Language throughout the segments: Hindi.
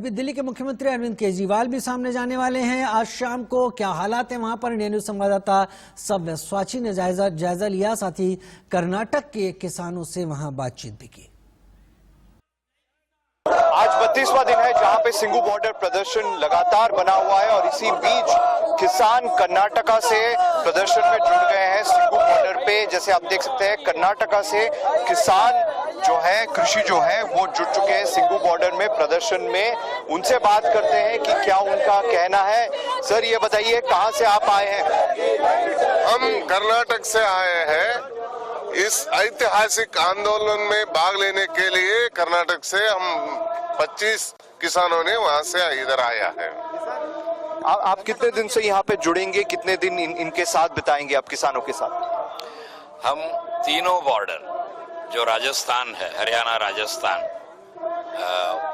अभी दिल्ली के मुख्यमंत्री अरविंद केजरीवाल भी सामने जाने वाले हैं आज शाम को। क्या हालात है वहां पर, इंडिया न्यूज संवाददाता सव्य स्वाची ने जायजा लिया, साथ ही कर्नाटक के किसानों से वहां बातचीत भी की। आज 32वां दिन है जहां पे सिंगू बॉर्डर प्रदर्शन लगातार बना हुआ है और इसी बीच किसान कर्नाटका से प्रदर्शन में जुड़ गए हैं। सिंगू बॉर्डर पे जैसे आप देख सकते हैं कर्नाटका से किसान जो है, कृषि जो है वो जुड़ चुके हैं सिंगू बॉर्डर में प्रदर्शन में। उनसे बात करते हैं कि क्या उनका कहना है। सर ये बताइए कहां से आप आए हैं? हम कर्नाटक से आए हैं। इस ऐतिहासिक आंदोलन में भाग लेने के लिए कर्नाटक से हम 25 किसानों ने वहां से इधर आया है। आप कितने दिन से यहाँ पे जुड़ेंगे, कितने दिन इनके साथ बिताएंगे आप किसानों के साथ? हम तीनों बॉर्डर जो राजस्थान है, हरियाणा राजस्थान,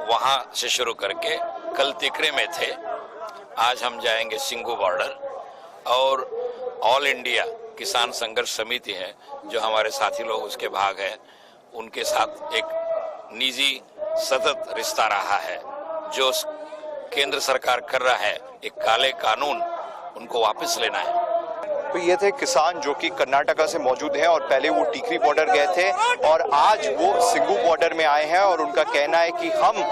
वहां से शुरू करके कल तिकरे में थे, आज हम जाएंगे सिंगू बॉर्डर। और ऑल इंडिया किसान संघर्ष समिति है जो हमारे साथी लोग उसके भाग हैं, उनके साथ एक निजी सतत रिश्ता रहा है। जो केंद्र सरकार कर रहा है एक काले कानून, उनको वापस लेना है। तो ये थे किसान जो कि कर्नाटका से मौजूद हैं और पहले वो टीकरी बॉर्डर गए थे और आज वो सिंगू बॉर्डर में आए हैं और उनका कहना है कि हम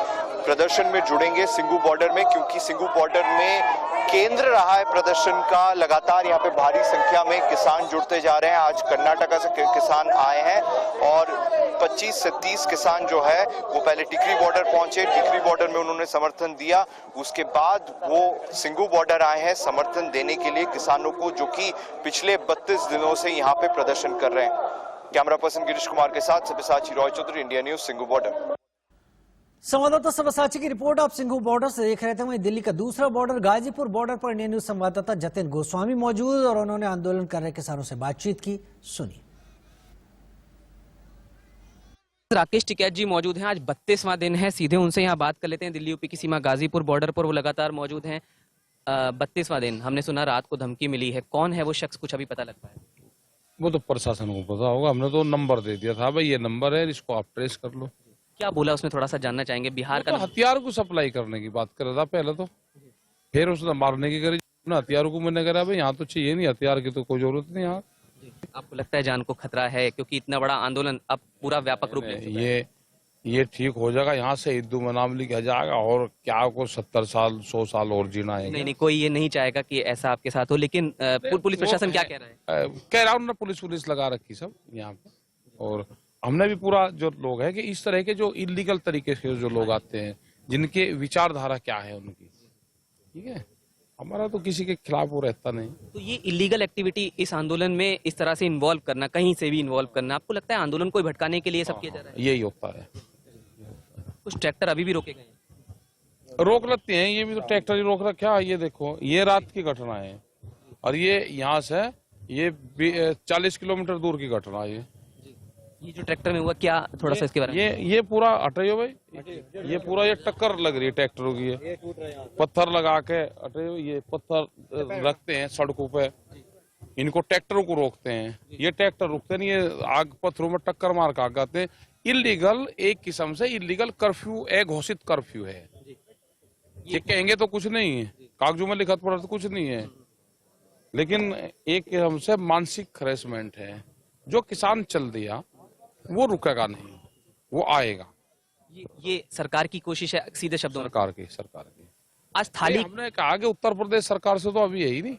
प्रदर्शन में जुड़ेंगे सिंगू बॉर्डर में, क्योंकि सिंगू बॉर्डर में केंद्र रहा है प्रदर्शन का। लगातार यहाँ पे भारी संख्या में किसान जुड़ते जा रहे हैं। आज कर्नाटका से किसान आए हैं और 25 से 30 किसान जो है वो पहले टिकरी बॉर्डर पहुंचे, टिकरी बॉर्डर में उन्होंने समर्थन दिया, उसके बाद वो सिंगू बॉर्डर आए हैं समर्थन देने के लिए किसानों को, जो कि पिछले 32 दिनों से यहाँ पे प्रदर्शन कर रहे हैं। कैमरा पर्सन गिरीश कुमार के साथ Sabyasachi Roy Chowdhury, India news, Singhu border. संवाददाता सब्यसाची की रिपोर्ट आप सिंगू बॉर्डर से देख रहे थे। वहीं दिल्ली का दूसरा बॉर्डर गाजीपुर बॉर्डर पर इंडिया न्यूज संवाददाता जतिन गोस्वामी मौजूद और उन्होंने आंदोलन कर रहे किसानों से बातचीत की, सुनिए। राकेश टिकैत जी मौजूद हैं। आज 32वां दिन है, सीधे उनसे यहाँ बात कर लेते हैं। दिल्ली यूपी की सीमा गाजीपुर बॉर्डर पर वो लगातार मौजूद हैं। 32वां दिन, हमने सुना रात को धमकी मिली है, कौन है वो शख्स, कुछ अभी पता लग पाया? वो तो प्रशासन को पता होगा, हमने तो नंबर दे दिया था, भाई ये नंबर है, इसको आप ट्रेस कर लो। क्या बोला उसने, थोड़ा सा जानना चाहेंगे। बिहार का तो हथियार को सप्लाई करने की बात कर रहा था पहले तो, फिर उसने मारने की करी। हथियारों को मैंने कहा भाई यहाँ तो चाहिए नहीं, हथियार की तो कोई जरूरत नहीं यहाँ। आपको लगता है जान को खतरा है, क्योंकि इतना बड़ा आंदोलन अब पूरा व्यापक रूप ले चुका है? ये ठीक हो जाएगा, यहाँ से हिंदू मनाम लिखा जाएगा और क्या को 70 साल 100 साल और जीना है। नहीं, कोई ये नहीं चाहेगा कि ऐसा आपके साथ हो, लेकिन पुलिस प्रशासन क्या कह रहा है? कह रहा हूँ, पुलिस लगा रखी सब यहाँ पे, और हमने भी पूरा जो लोग है कि इस तरह के जो इलीगल तरीके से जो लोग आते हैं, जिनके विचारधारा क्या है उनकी, ठीक है, हमारा तो किसी के खिलाफ वो रहता नहीं। तो ये इलीगल एक्टिविटी इस आंदोलन में इस तरह से इन्वॉल्व करना, कहीं से भी इन्वॉल्व करना, आपको लगता है आंदोलन को भटकाने के लिए सब किया जा रहा है? यही होता है। कुछ ट्रैक्टर अभी भी रोके गए हैं? रोक लेते हैं, ये भी तो ट्रैक्टर ही रोक रखा है। ये देखो, ये रात की घटना है और ये यहाँ से ये 40 किलोमीटर दूर की घटना है। ये जो ट्रैक्टर में हुआ, क्या थोड़ा सा इसके बारे में? ये पूरा हटाइयो भाई, ये पूरा ये टक्कर लग रही है ट्रैक्टरों की, ये पत्थर लगा के हटाइयो। ये पत्थर रखते हैं सड़कों पे, इनको ट्रैक्टरों को रोकते हैं, ये ट्रैक्टर रुकते नहीं, ये आग पत्थरों में टक्कर मार के आग आते हैं। इलीगल, एक किस्म से इलीगल कर्फ्यू, एक घोषित कर्फ्यू है। ये कहेंगे तो कुछ नहीं है, कागजों में लिखा पड़ा तो कुछ नहीं है, लेकिन एक किस्म से मानसिक हरेसमेंट है। जो किसान चल दिया वो रुकेगा नहीं, वो आएगा। ये सरकार की कोशिश है, सीधे शब्दों में? सरकार की आज थाली हमने कहा कि उत्तर प्रदेश सरकार से तो अभी यही नहीं,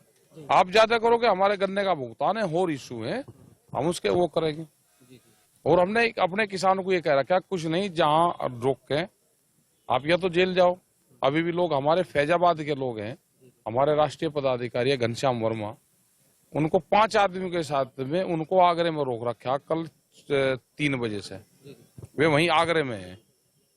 आप ज्यादा करोगे, हमारे गन्ने का भुगतान है और इशू है, हम उसके वो करेंगे। और हमने अपने किसानों को ये कह रखा, कुछ नहीं, जहाँ रोक के आप या तो जेल जाओ। अभी भी लोग हमारे फैजाबाद के लोग हैं, हमारे राष्ट्रीय पदाधिकारी है घनश्याम वर्मा, उनको 5 आदमियों के साथ में उनको आगरे में रोक रखा कल 3 बजे से। वे वहीं आगरे में है,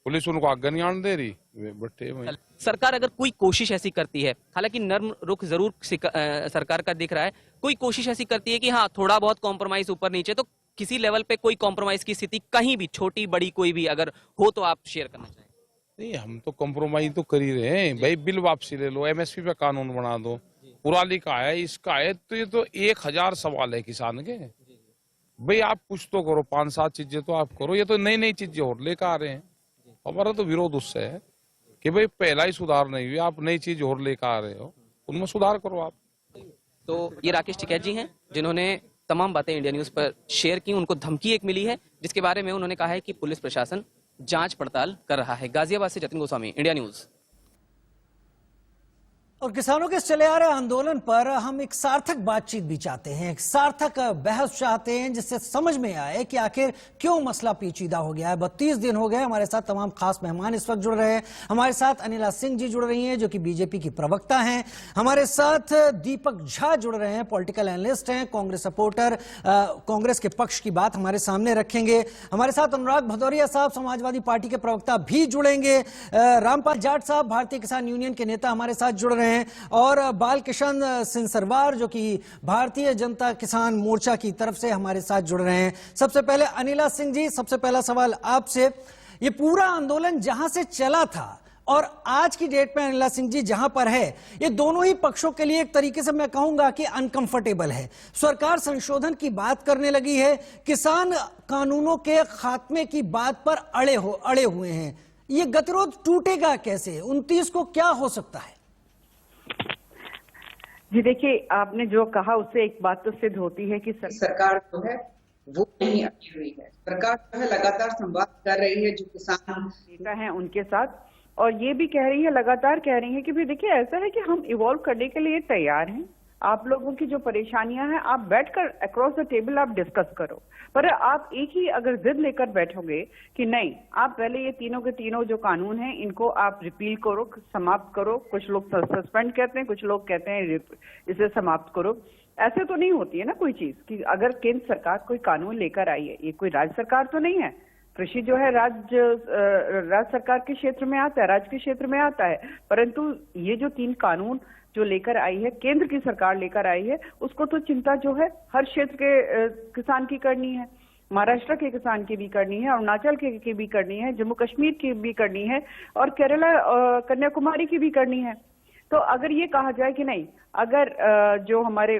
पुलिस उनको आगे नहीं आने दे रही, वे बैठे वहीं। सरकार अगर कोई कोशिश ऐसी करती है, हालांकि नर्म रुख जरूर सरकार का दिख रहा है, कोई कोशिश ऐसी करती है कि हाँ थोड़ा बहुत कॉम्प्रोमाइज ऊपर नीचे, तो किसी लेवल पे कोई कॉम्प्रोमाइज की स्थिति कहीं भी, छोटी बड़ी कोई भी अगर हो तो आप शेयर करना चाहें? नहीं, हम तो कॉम्प्रोमाइज तो कर ही रहे हैं भाई। बिल वापसी ले लो, एमएसपी पे कानून बना दो, पुराली का है, इसका है, तो ये तो 1000 सवाल है किसान के भाई। आप कुछ तो करो, 5-7 चीजें तो आप करो, ये तो नई नई चीजें और लेकर आ रहे हैं। हमारा तो विरोध उससे है कि भाई पहला ही सुधार नहीं हुआ, आप नई चीज और लेकर आ रहे हो, उनमें सुधार करो आप। तो ये राकेश टिकैत जी हैं जिन्होंने तमाम बातें इंडिया न्यूज पर शेयर की। उनको धमकी एक मिली है जिसके बारे में उन्होंने कहा है कि पुलिस प्रशासन जांच पड़ताल कर रहा है। गाजियाबाद से जतिन गोस्वामी, इंडिया न्यूज। और किसानों के चले आ रहे आंदोलन पर हम एक सार्थक बातचीत भी चाहते हैं, एक सार्थक बहस चाहते हैं जिससे समझ में आए कि आखिर क्यों मसला पेचीदा हो गया है। 32 दिन हो गए। हमारे साथ तमाम खास मेहमान इस वक्त जुड़ रहे हैं। हमारे साथ अनिला सिंह जी जुड़ रही हैं जो कि बीजेपी की प्रवक्ता हैं। हमारे साथ दीपक झा जुड़ रहे हैं, पॉलिटिकल एनालिस्ट हैं, कांग्रेस सपोर्टर, कांग्रेस के पक्ष की बात हमारे सामने रखेंगे। हमारे साथ अनुराग भदौरिया साहब समाजवादी पार्टी के प्रवक्ता भी जुड़ेंगे। रामपाल जाट साहब भारतीय किसान यूनियन के नेता हमारे साथ जुड़ रहे हैं और बालकिशन सिंसरवार जो कि भारतीय जनता किसान मोर्चा की तरफ से हमारे साथ जुड़ रहे हैं। सबसे पहले अनिला सिंह जी, सबसे पहला सवाल आपसे, ये पूरा आंदोलन जहां से चला था और आज की डेट में अनिला सिंह जी जहां पर है, ये दोनों ही पक्षों के लिए एक तरीके से मैं कहूंगा कि अनकंफर्टेबल है। सरकार संशोधन की बात करने लगी है, किसान कानूनों के खात्मे की बात पर अड़े हुए हैं। ये गतिरोध टूटेगा कैसे? 29 को क्या हो सकता है? जी देखिए, आपने जो कहा उससे एक बात तो सिद्ध होती है कि सरकार जो है वो नहीं अटकी हुई है। सरकार जो है लगातार संवाद कर रही है जो किसान नेता हैं उनके साथ, और ये भी कह रही है, लगातार कह रही है कि भाई देखिए ऐसा है कि हम इवॉल्व करने के लिए तैयार हैं। आप लोगों की जो परेशानियां हैं आप बैठकर अक्रॉस द टेबल आप डिस्कस करो। पर आप एक ही अगर जिद लेकर बैठोगे कि नहीं, आप पहले ये तीनों के तीनों जो कानून हैं इनको आप रिपील करो, समाप्त करो, कुछ लोग सस्पेंड कहते हैं, कुछ लोग कहते हैं इसे समाप्त करो, ऐसे तो नहीं होती है ना कोई चीज। कि अगर केंद्र सरकार कोई कानून लेकर आई है, ये कोई राज्य सरकार तो नहीं है। कृषि जो है राज्य सरकार के क्षेत्र में आता है, राज्य के क्षेत्र में आता है, परंतु ये जो 3 कानून जो लेकर आई है, केंद्र की सरकार लेकर आई है, उसको तो चिंता जो है हर क्षेत्र के किसान की करनी है। महाराष्ट्र के किसान की भी करनी है, अरुणाचल की भी करनी है, जम्मू कश्मीर की भी करनी है और केरला कन्याकुमारी की भी करनी है। तो अगर ये कहा जाए कि नहीं, अगर जो हमारे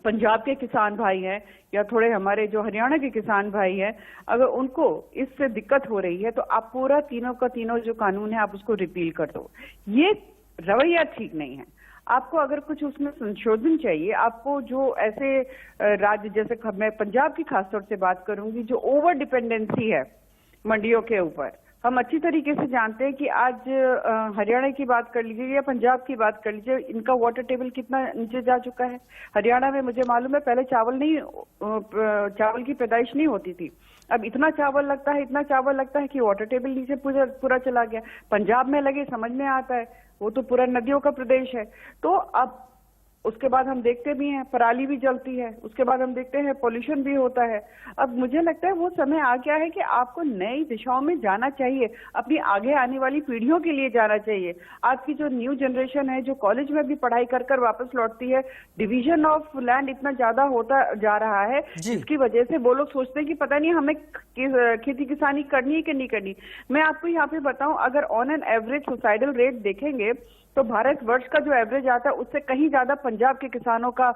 पंजाब के किसान भाई हैं या थोड़े हमारे जो हरियाणा के किसान भाई हैं, अगर उनको इससे दिक्कत हो रही है तो आप पूरा तीनों का तीनों जो कानून है आप उसको रिपील कर दो। ये रवैया ठीक नहीं है। आपको अगर कुछ उसमें संशोधन चाहिए, आपको जो ऐसे राज्य जैसे मैं पंजाब की खासतौर से बात करूंगी, जो ओवर डिपेंडेंसी है मंडियों के ऊपर, हम अच्छी तरीके से जानते हैं कि आज हरियाणा की बात कर लीजिए या पंजाब की बात कर लीजिए, इनका वाटर टेबल कितना नीचे जा चुका है। हरियाणा में मुझे मालूम है पहले चावल की पैदाइश नहीं होती थी, अब इतना चावल लगता है कि वाटर टेबल नीचे पूरा चला गया। पंजाब में लगे, समझ में आता है, वो तो पूरा नदियों का प्रदेश है। तो अब उसके बाद हम देखते भी हैं पराली भी जलती है, उसके बाद हम देखते हैं पोल्यूशन भी होता है। अब मुझे लगता है वो समय आ गया है कि आपको नई दिशाओं में जाना चाहिए, अपनी आगे आने वाली पीढ़ियों के लिए जाना चाहिए। आज की जो न्यू जनरेशन है जो कॉलेज में भी पढ़ाई कर वापस लौटती है, डिवीजन ऑफ लैंड इतना ज्यादा होता जा रहा है जिसकी वजह से वो लोग सोचते हैं कि पता नहीं हमें खेती किसानी करनी है कि नहीं करनी। मैं आपको यहाँ पे बताऊं, अगर on an average suicidal rate देखेंगे तो भारत वर्ष का जो एवरेज आता है उससे कहीं ज्यादा पंजाब के किसानों का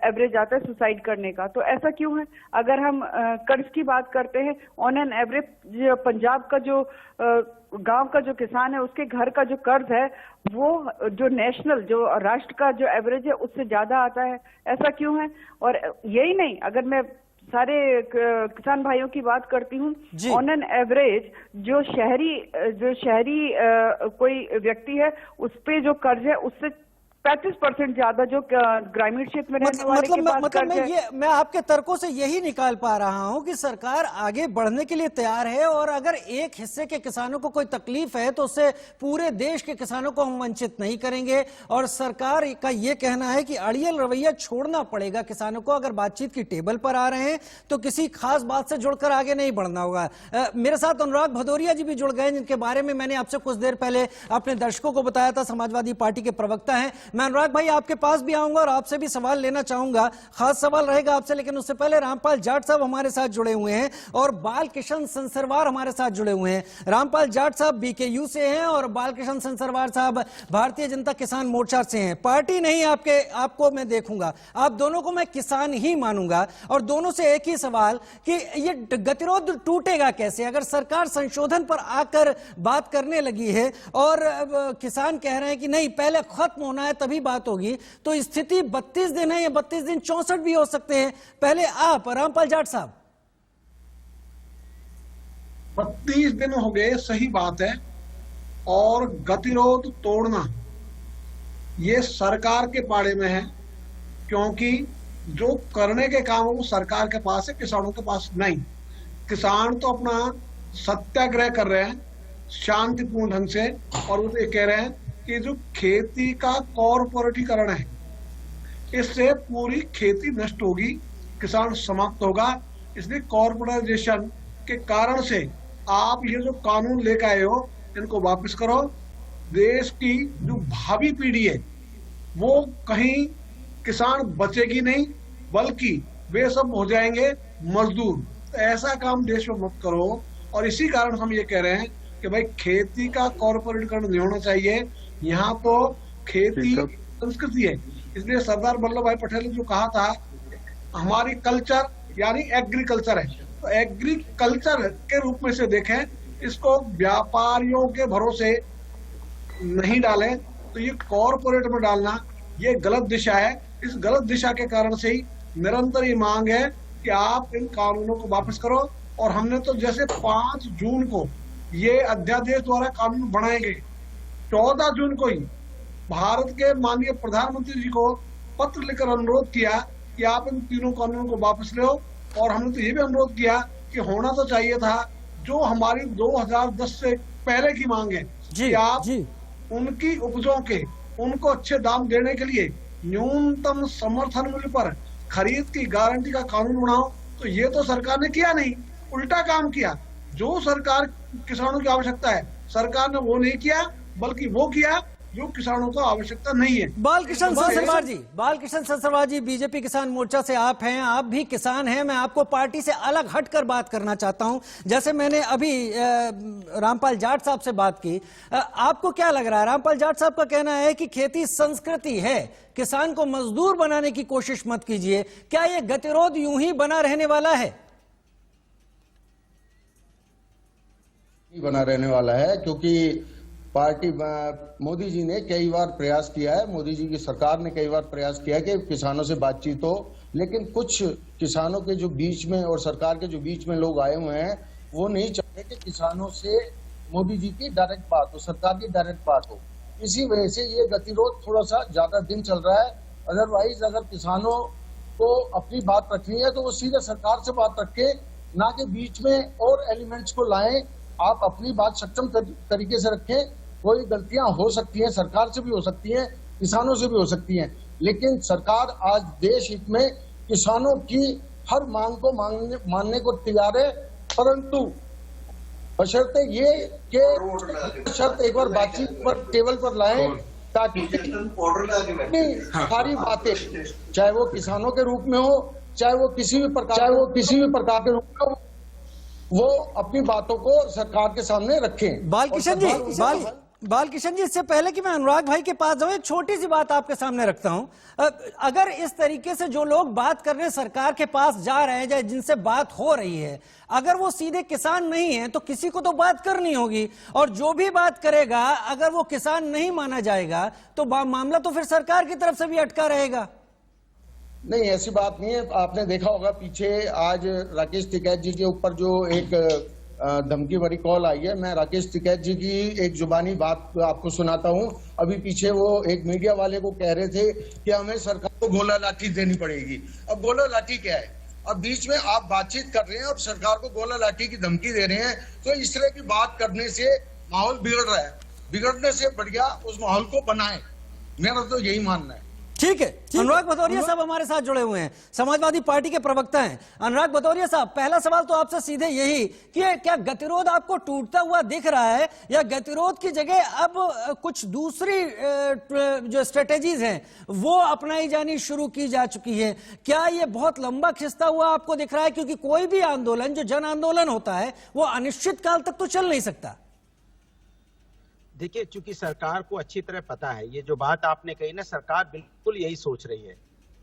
एवरेज आता है सुसाइड करने का। तो ऐसा क्यों है? अगर हम कर्ज की बात करते हैं, ऑन एन एवरेज पंजाब का जो गांव का जो किसान है उसके घर का जो कर्ज है वो जो नेशनल जो राष्ट्र का जो एवरेज है उससे ज्यादा आता है। ऐसा क्यों है? और यही नहीं, अगर मैं सारे किसान भाइयों की बात करती हूँ, ऑन एन एवरेज जो शहरी कोई व्यक्ति है उस पे जो कर्ज है उससे 35% ज्यादा जो ग्रामीण क्षेत्र में रहने वाले के पास कर्ज है। मैं आपके तर्कों से यही निकाल पा रहा हूं कि सरकार आगे बढ़ने के लिए तैयार है और अगर एक हिस्से के किसानों को कोई तकलीफ है तो उससे पूरे देश के किसानों को हम वंचित नहीं करेंगे। और सरकार का यह कहना है कि अड़ियल रवैया छोड़ना पड़ेगा किसानों को। अगर बातचीत की टेबल पर आ रहे हैं तो किसी खास बात से जुड़कर आगे नहीं बढ़ना होगा। मेरे साथ अनुराग भदौरिया जी भी जुड़ गए जिनके बारे में मैंने आपसे कुछ देर पहले अपने दर्शकों को बताया था, समाजवादी पार्टी के प्रवक्ता हैं। मैं अनुराग भाई आपके पास भी आऊंगा और आपसे भी सवाल लेना चाहूंगा, खास सवाल रहेगा आपसे, लेकिन उससे पहले रामपाल जाट साहब हमारे साथ जुड़े हुए हैं और बालकिशन संसरवार हमारे साथ जुड़े हुए हैं। रामपाल जाट साहब बीकेयू से हैं और बालकिशन संसरवार साहब भारतीय जनता किसान मोर्चा से हैं। पार्टी नहीं आपको मैं देखूंगा, आप दोनों को मैं किसान ही मानूंगा और दोनों से एक ही सवाल कि ये गतिरोध टूटेगा कैसे अगर सरकार संशोधन पर आकर बात करने लगी है और किसान कह रहे हैं कि नहीं पहले खत्म होना है तभी बात होगी, तो स्थिति 32 दिन है या 32 दिन 64 भी हो सकते हैं। पहले आप रामपाल जाट साहब। 32 दिन हो गए, सही बात है, और गतिरोध तोड़ना ये सरकार के पाड़े में है, क्योंकि जो करने के काम है वो सरकार के पास है, किसानों के पास नहीं। किसान तो अपना सत्याग्रह कर रहे हैं शांतिपूर्ण ढंग से, और वो ये कह रहे हैं कि जो खेती का कॉर्पोरेटीकरण है इससे पूरी खेती नष्ट होगी, किसान समाप्त होगा। इसलिए कॉर्पोरेटाइजेशन के कारण से आप ये जो कानून लेकर आए हो इनको वापस करो। देश की जो भावी पीढ़ी है वो कहीं किसान बचेगी नहीं, बल्कि वे सब हो जाएंगे मजदूर। तो ऐसा काम देश में मत करो। और इसी कारण हम ये कह रहे हैं कि भाई खेती का कॉर्पोरेटीकरण नहीं होना चाहिए। यहाँ तो खेती संस्कृति है, इसलिए सरदार वल्लभ भाई पटेल ने जो कहा था हमारी कल्चर यानी एग्रीकल्चर है, तो एग्रीकल्चर के रूप में से देखें, इसको व्यापारियों के भरोसे नहीं डालें। तो ये कॉर्पोरेट में डालना ये गलत दिशा है। इस गलत दिशा के कारण से ही निरंतर ये मांग है कि आप इन कानूनों को वापस करो। और हमने तो जैसे 5 जून को ये अध्यादेश द्वारा कानून बनाए गए, 14 जून को ही भारत के माननीय प्रधानमंत्री जी को पत्र लिखकर अनुरोध किया कि आप इन तीनों कानूनों को वापस लो। और हमने तो ये भी अनुरोध किया कि होना तो चाहिए था जो हमारी 2010 से पहले की मांग है कि आप उनकी उपजों के उनको अच्छे दाम देने के लिए न्यूनतम समर्थन मूल्य पर खरीद की गारंटी का कानून बनाओ। तो ये तो सरकार ने किया नहीं, उल्टा काम किया। जो सरकार किसानों की आवश्यकता है सरकार ने वो नहीं किया, बल्कि वो किया जो किसानों को आवश्यकता नहीं है। बालकिशन संसरवार जी बीजेपी किसान मोर्चा से आप हैं, आप भी किसान हैं। मैं आपको पार्टी से अलग हटकर बात करना चाहता हूं। जैसे मैंने अभी रामपाल जाट साहब से बात की, आपको क्या लग रहा है? रामपाल जाट साहब का कहना है कि खेती संस्कृति है, किसान को मजदूर बनाने की कोशिश मत कीजिए। क्या यह गतिरोध यूं ही बना रहने वाला है? बना रहने वाला है, क्योंकि पार्टी मोदी जी ने कई बार प्रयास किया है, मोदी जी की सरकार ने कई बार प्रयास किया है कि किसानों से बातचीत हो, लेकिन कुछ किसानों के जो बीच में और सरकार के जो बीच में लोग आए हुए हैं वो नहीं चाहते कि किसानों से मोदी जी की डायरेक्ट बात हो, सरकार की डायरेक्ट बात हो। इसी वजह से ये गतिरोध थोड़ा सा ज्यादा दिन चल रहा है। अदरवाइज अगर किसानों को अपनी बात रखनी है तो वो सीधे सरकार से बात रखे, ना कि बीच में और एलिमेंट्स को लाएं। आप अपनी बात सक्षम तरीके से रखें। कोई गलतियां हो सकती हैं, सरकार से भी हो सकती हैं, किसानों से भी हो सकती हैं, लेकिन सरकार आज देश हित में किसानों की हर मांग को मानने को तैयार है, परंतु बशर्ते ये कि शर्त एक बार बातचीत पर टेबल पर लाएं, ताकि सारी बातें चाहे वो किसानों के रूप में हो, चाहे वो किसी भी प्रकार के रूप में हो, वो अपनी बातों को सरकार के सामने रखें। बालकिशन जी, इससे पहले कि मैं अनुराग भाई के पास जाऊं, एक छोटी सी बात आपके सामने रखता हूं। अगर इस तरीके से जो लोग बात करने सरकार के पास जा रहे हैं या जिनसे बात हो रही है, अगर वो सीधे किसान नहीं है तो किसी को तो बात करनी होगी, और जो भी बात करेगा अगर वो किसान नहीं माना जाएगा तो मामला तो फिर सरकार की तरफ से भी अटका रहेगा। नहीं, ऐसी बात नहीं है। आपने देखा होगा पीछे आज राकेश टिकैत जी के ऊपर जो एक धमकी भरी कॉल आई है, मैं राकेश टिकैत जी की एक जुबानी बात आपको सुनाता हूं। अभी पीछे वो एक मीडिया वाले को कह रहे थे कि हमें सरकार को गोला लाठी देनी पड़ेगी। अब गोला लाठी क्या है? अब बीच में आप बातचीत कर रहे हैं और सरकार को गोला लाठी की धमकी दे रहे हैं, तो इस तरह की बात करने से माहौल बिगड़ रहा है। बिगड़ने से बढ़िया उस माहौल को बनाए, मेरा तो यही मानना है। ठीक है, अनुराग भदौरिया साहब हमारे साथ जुड़े हुए हैं, समाजवादी पार्टी के प्रवक्ता हैं। अनुराग भदौरिया साहब, पहला सवाल तो आपसे सीधे यही कि क्या गतिरोध आपको टूटता हुआ दिख रहा है, या गतिरोध की जगह अब कुछ दूसरी जो स्ट्रेटेजीज हैं वो अपनाई जानी शुरू की जा चुकी है? क्या ये बहुत लंबा खिंचता हुआ आपको दिख रहा है? क्योंकि कोई भी आंदोलन जो जन आंदोलन होता है वो अनिश्चित काल तक तो चल नहीं सकता। देखिए, चूंकि सरकार को अच्छी तरह पता है, ये जो बात आपने कही ना, सरकार बिल्कुल यही सोच रही है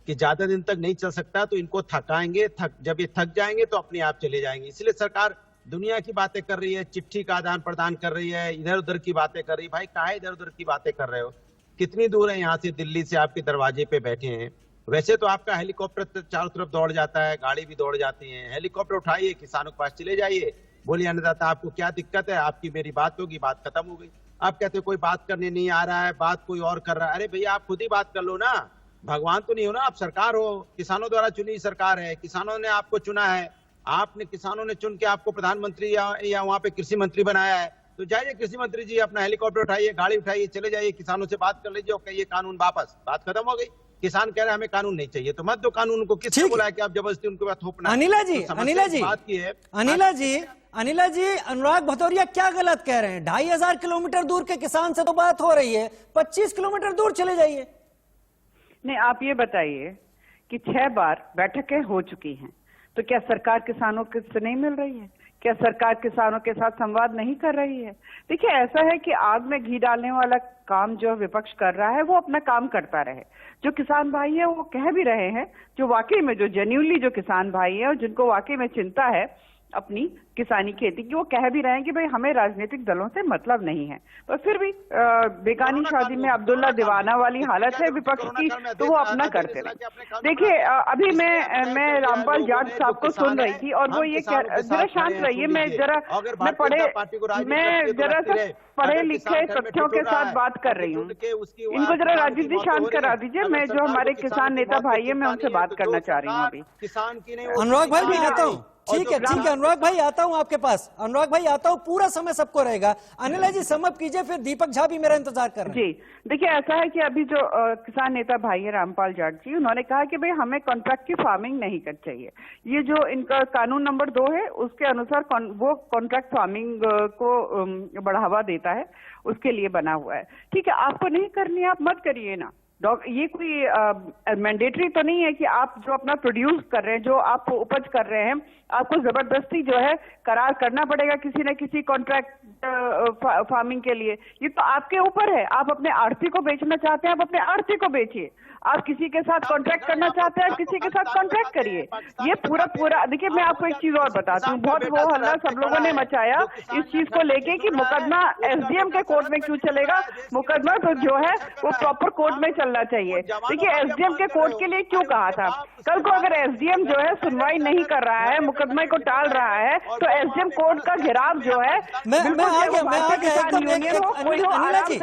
कि ज्यादा दिन तक नहीं चल सकता, तो इनको थकाएंगे, जब ये थक जाएंगे तो अपने आप चले जाएंगे। इसलिए सरकार दुनिया की बातें कर रही है, चिट्ठी का आदान प्रदान कर रही है, इधर उधर की बातें कर रही है। भाई काहे इधर उधर की बातें कर रहे हो? कितनी दूर है यहाँ से? दिल्ली से आपके दरवाजे पे बैठे हैं। वैसे तो आपका हेलीकॉप्टर चारों तरफ दौड़ जाता है, गाड़ी भी दौड़ जाती है। हेलीकॉप्टर उठाइए, किसानों के पास चले जाइए, बोलिए अन्नदाता आपको क्या दिक्कत है, आपकी मेरी बात होगी, बात खत्म हो गई। आप कहते हो कोई बात करने नहीं आ रहा है, बात कोई और कर रहा है। अरे भैया, आप खुद ही बात कर लो ना, भगवान तो नहीं हो ना, आप सरकार हो, किसानों द्वारा चुनी सरकार है, किसानों ने आपको चुना है, आपने किसानों ने चुन के आपको प्रधानमंत्री या वहां पे कृषि मंत्री बनाया है। तो जाइए कृषि मंत्री जी, अपना हेलीकॉप्टर उठाइए, गाड़ी उठाइए, चले जाइए, किसानों से बात कर लीजिए और कहिए कानून वापस, बात खत्म हो गई। किसान कह रहे हैं हमें कानून नहीं चाहिए, तो मत दो कानून। उनको किसने बोला है कि आप जबरदस्ती उनके बाद थोपना? अनिला जी, तो अनिला जी, बात की है, अनिला जी, अनुराग भदौरिया क्या गलत कह रहे हैं? 2500 किलोमीटर दूर के किसान से तो बात हो रही है, 25 किलोमीटर दूर चले जाइए। नहीं, आप ये बताइए कि 6 बार बैठकें हो चुकी हैं, तो क्या सरकार किसानों से नहीं मिल रही है? क्या सरकार किसानों के साथ संवाद नहीं कर रही है? देखिए, ऐसा है कि आग में घी डालने वाला काम जो विपक्ष कर रहा है वो अपना काम करता रहे। जो किसान भाई है वो कह भी रहे हैं, जो वाकई में, जो जेन्युइनली जो किसान भाई है और जिनको वाकई में चिंता है अपनी किसानी खेती की, वो कह भी रहे हैं कि भाई हमें राजनीतिक दलों से मतलब नहीं है। पर फिर भी बेगानी शादी में अब्दुल्ला दीवाना वाली हालत है विपक्ष की, तो वो अपना करते रहे। देखिए, अभी मैं रामपाल जाट साहब को सुन रही थी और वो ये जरा शांत रहिए, मैं जरा पढ़े लिखे तथ्यों के साथ बात कर रही हूँ। इनको जरा राजीव जी शांत करा दीजिए। मैं जो हमारे किसान नेता भाई है, मैं उनसे बात करना चाह रही हूँ अभी। अनुराग भाई भी आता हूँ, ठीक है, अनुराग भाई आता हूं आपके पास। अनुराग भाई आता हूं, पूरा समय सबको रहेगा। अनिला जी सम अप कीजिए, फिर दीपक झा भी मेरा इंतजार कर रहे हैं। जी देखिए, ऐसा है कि अभी जो किसान नेता भाई है रामपाल जाट जी, उन्होंने कहा कि भाई हमें कॉन्ट्रैक्ट की फार्मिंग नहीं कर चाहिए। ये जो इनका कानून नंबर 2 है, उसके अनुसार वो कॉन्ट्रैक्ट फार्मिंग को बढ़ावा देता है, उसके लिए बना हुआ है। ठीक है, आपको नहीं करनी है, आप मत करिए ना। ये कोई मैंडेटरी तो नहीं है कि आप जो अपना प्रोड्यूस कर रहे हैं, जो आप उपज कर रहे हैं, आपको जबरदस्ती जो है करार करना पड़ेगा किसी न किसी कॉन्ट्रैक्ट फार्मिंग के लिए। ये तो आपके ऊपर है। आप अपने आढ़ती को बेचना चाहते हैं, आप अपने आढ़ती को बेचिए। आप किसी के साथ कॉन्ट्रैक्ट करना चाहते हैं, किसी के साथ कॉन्ट्रैक्ट करिए। ये पूरा देखिए, मैं आपको एक चीज और बताती हूँ। बहुत वो हल्ला सब लोगों ने मचाया इस चीज को लेके कि मुकदमा एसडीएम के कोर्ट में क्यों चलेगा। मुकदमा तो जो है वो प्रॉपर कोर्ट में चलना चाहिए। देखिए, एसडीएम के कोर्ट के लिए क्यों कहा था? कल को अगर एसडीएम जो है सुनवाई नहीं कर रहा है, मुकदमे को टाल रहा है, तो एसडीएम कोर्ट का घेराव जो है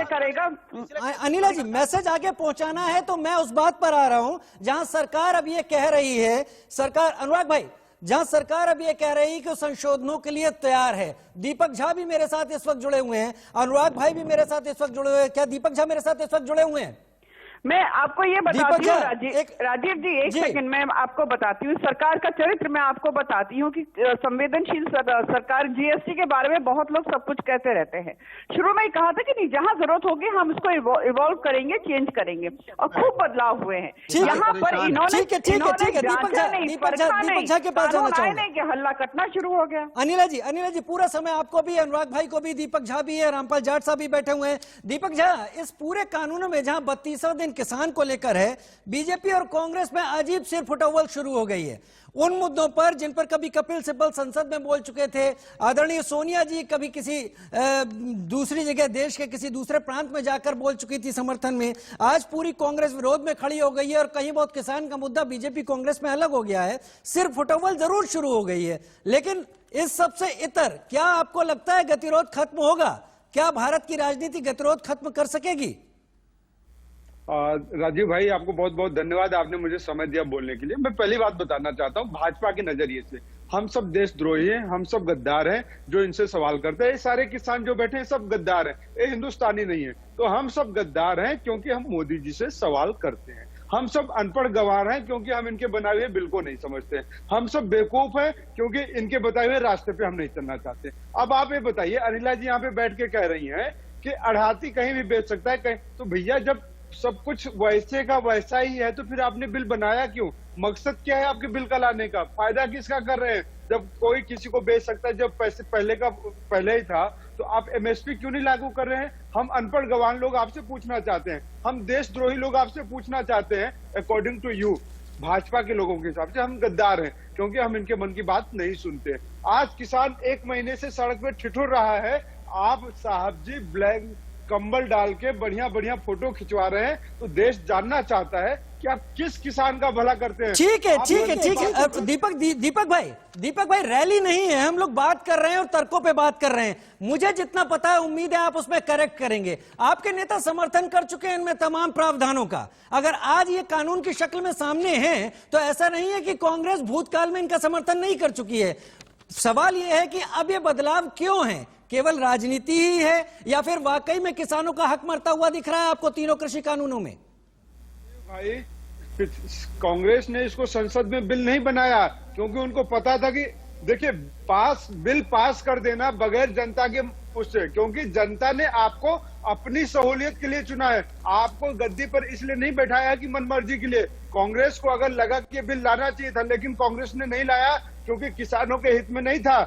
करेगा। अनिला जी, मैसेज आगे पहुंचाना है तो मैं उस बात पर आ रहा हूं जहां सरकार अब ये कह रही है, सरकार, अनुराग भाई, जहां सरकार अब ये कह रही है कि संशोधनों के लिए तैयार है। दीपक झा भी मेरे साथ इस वक्त जुड़े हुए हैं, अनुराग भाई भी मेरे साथ इस वक्त जुड़े हुए हैं। क्या दीपक झा मेरे साथ इस वक्त जुड़े हुए हैं? मैं आपको ये बताती हूँ राजीव जी, एक सेकंड मैं आपको बताती हूँ। सरकार का चरित्र मैं आपको बताती हूँ कि संवेदनशील सरकार। जीएसटी के बारे में बहुत लोग सब कुछ कहते रहते हैं। शुरू में ही कहा था कि नहीं, जहां जरूरत होगी हम इसको इवॉल्व करेंगे, चेंज करेंगे, और खूब बदलाव हुए हैं। यहाँ पर इन्होंने हल्ला कटना शुरू हो गया। अनिला जी पूरा समय आपको भी, अनुराग भाई को भी, दीपक झा भी है, रामपाल जाट साहब भी बैठे हुए हैं। दीपक झा, इस पूरे कानून में जहां 32वां दिन किसान को लेकर है, बीजेपी और कांग्रेस में अजीब सी फुटअव्वल शुरू हो गई है उन मुद्दों पर जिन पर कभी कपिल सिब्बल संसद में बोल चुके थे, आदरणीय सोनिया जी कभी किसी दूसरी जगह, देश के किसी दूसरे प्रांत में जाकर बोल चुकी थी समर्थन में। आज पूरी कांग्रेस विरोध में खड़ी हो गई है और कहीं बहुत किसान का मुद्दा बीजेपी कांग्रेस में अलग हो गया है। सिर्फ फुटअव्वल जरूर शुरू हो गई है, लेकिन इस सबसे इतर क्या आपको लगता है गतिरोध खत्म होगा? क्या भारत की राजनीति गतिरोध खत्म कर सकेगी? राजीव भाई, आपको बहुत बहुत धन्यवाद, आपने मुझे समय दिया बोलने के लिए। मैं पहली बात बताना चाहता हूं, भाजपा के नजरिए से हम सब देशद्रोही हैं, हम सब गद्दार हैं जो इनसे सवाल करते हैं। ये सारे किसान जो बैठे हैं सब गद्दार हैं, ये हिंदुस्तानी नहीं है। तो हम सब गद्दार हैं क्योंकि हम मोदी जी से सवाल करते हैं। हम सब अनपढ़ गंवार हैं क्योंकि हम इनके बनाए हुए बिल को नहीं समझते। हम सब बेवकूफ हैं क्योंकि इनके बताए हुए रास्ते पे हम नहीं चलना चाहते। अब आप ये बताइए, अनिला जी यहाँ पे बैठ के कह रही हैं कि अड़ाती कहीं भी बेच सकता है कहीं, तो भैया जब सब कुछ वैसे का वैसा ही है तो फिर आपने बिल बनाया क्यों? मकसद क्या है आपके बिल का लाने का? फायदा किसका कर रहे हैं? जब कोई किसी को बेच सकता है, जब पैसे पहले ही था, तो आप एमएसपी क्यों नहीं लागू कर रहे हैं? हम अनपढ़ गंवार लोग आपसे पूछना चाहते हैं, हम देशद्रोही लोग आपसे पूछना चाहते हैं। अकॉर्डिंग टू यू, भाजपा के लोगों के हिसाब से हम गद्दार हैं क्योंकि हम इनके मन की बात नहीं सुनते। आज किसान 1 महीने से सड़क पे ठिठुर रहा है, आप साहब जी ब्लैक कंबल डाल के बढ़िया बढ़िया फोटो खिंचवा रहे हैं, तो देश जानना चाहता है कि आप किस किसान का भला करते हैं। ठीक है, ठीक है, ठीक है। अब दीपक भाई रैली नहीं है, हम लोग बात कर रहे हैं और तर्कों पे बात कर रहे हैं। मुझे जितना पता है, उम्मीद है आप उसमें करेक्ट करेंगे। आपके नेता समर्थन कर चुके हैं इनमें तमाम प्रावधानों का। अगर आज ये कानून की शक्ल में सामने है तो ऐसा नहीं है कि कांग्रेस भूतकाल में इनका समर्थन नहीं कर चुकी है। सवाल यह है कि अब ये बदलाव क्यों है? केवल राजनीति ही है या फिर वाकई में किसानों का हक मरता हुआ दिख रहा है आपको तीनों कृषि कानूनों में? भाई, कांग्रेस ने इसको संसद में बिल नहीं बनाया क्योंकि उनको पता था कि देखिए बिल पास कर देना बगैर जनता के उससे, क्योंकि जनता ने आपको अपनी सहूलियत के लिए चुना है, आपको गद्दी पर इसलिए नहीं बैठाया कि मनमर्जी के लिए। कांग्रेस को अगर लगा कि ये बिल लाना चाहिए था, लेकिन कांग्रेस ने नहीं लाया क्योंकि किसानों के हित में नहीं था।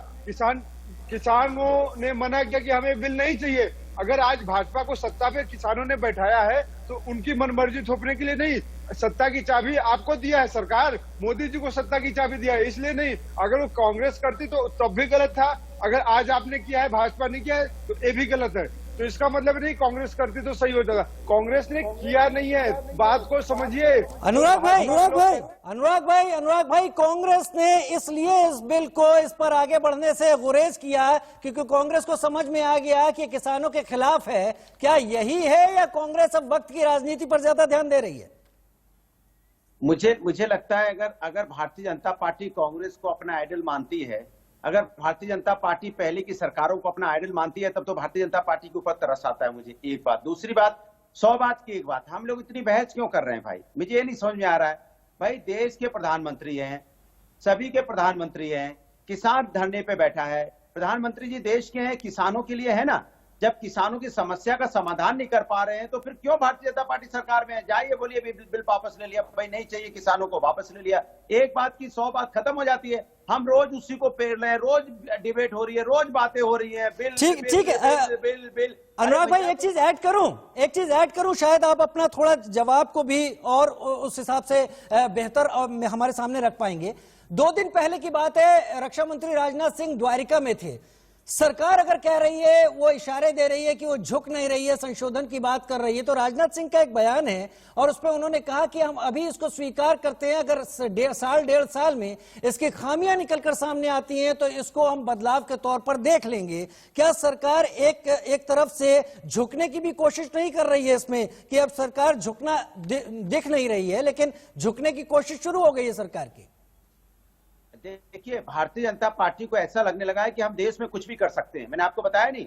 किसानों ने मना किया कि हमें बिल नहीं चाहिए। अगर आज भाजपा को सत्ता पे किसानों ने बैठाया है तो उनकी मनमर्जी थोपने के लिए नहीं, सत्ता की चाबी आपको दिया है सरकार, मोदी जी को सत्ता की चाबी दिया है, इसलिए नहीं। अगर वो कांग्रेस करती तो तब भी गलत था, अगर आज आपने किया है भाजपा ने किया है तो ये भी गलत है। तो इसका मतलब नहीं कांग्रेस करती तो सही हो जाता, कांग्रेस ने किया नहीं है, बात को समझिए। अनुराग भाई, कांग्रेस ने इसलिए इस बिल को इस पर आगे बढ़ने से गुरेज किया क्योंकि कांग्रेस को समझ में आ गया कि किसानों के खिलाफ है। क्या यही है या कांग्रेस अब वक्त की राजनीति पर ज्यादा ध्यान दे रही है? मुझे लगता है अगर भारतीय जनता पार्टी कांग्रेस को अपना आइडल मानती है, अगर भारतीय जनता पार्टी पहले की सरकारों को अपना आइडल मानती है, तब तो भारतीय जनता पार्टी के ऊपर तरस आता है मुझे। एक बात। दूसरी बात, 100 बात की एक बात, हम लोग इतनी बहस क्यों कर रहे हैं भाई? मुझे ये नहीं समझ में आ रहा है भाई। देश के प्रधानमंत्री हैं, सभी के प्रधानमंत्री हैं, किसान धरने पे बैठा है, प्रधानमंत्री जी देश के हैं, किसानों के लिए है ना। जब किसानों की समस्या का समाधान नहीं कर पा रहे हैं तो फिर क्यों भारतीय जनता पार्टी सरकार में है? जाइए बोलिए बिल वापस ले लिया, भाई नहीं चाहिए किसानों को, वापस ले लिया। एक बात की 100 बात खत्म हो जाती है। हम रोज उसी को पेड़ रहे हैं, रोज डिबेट हो रही है, रोज बातें हो रही है, बिल ठीक है। बिल अनुराग भाई, एक चीज ऐड करूं, शायद आप अपना थोड़ा जवाब को भी और उस हिसाब से बेहतर हमारे सामने रख पाएंगे। 2 दिन पहले की बात है, रक्षा मंत्री राजनाथ सिंह द्वारिका में थे। सरकार अगर कह रही है, वो इशारे दे रही है कि वो झुक नहीं रही है, संशोधन की बात कर रही है, तो राजनाथ सिंह का एक बयान है और उसमें उन्होंने कहा कि हम अभी इसको स्वीकार करते हैं, अगर 1.5 साल में इसकी खामियां निकलकर सामने आती हैं तो इसको हम बदलाव के तौर पर देख लेंगे। क्या सरकार एक तरफ से झुकने की भी कोशिश नहीं कर रही है इसमें, कि अब सरकार झुकना दिख नहीं रही है लेकिन झुकने की कोशिश शुरू हो गई है सरकार की? देखिए, भारतीय जनता पार्टी को ऐसा लगने लगा है कि हम देश में कुछ भी कर सकते हैं। मैंने आपको बताया नहीं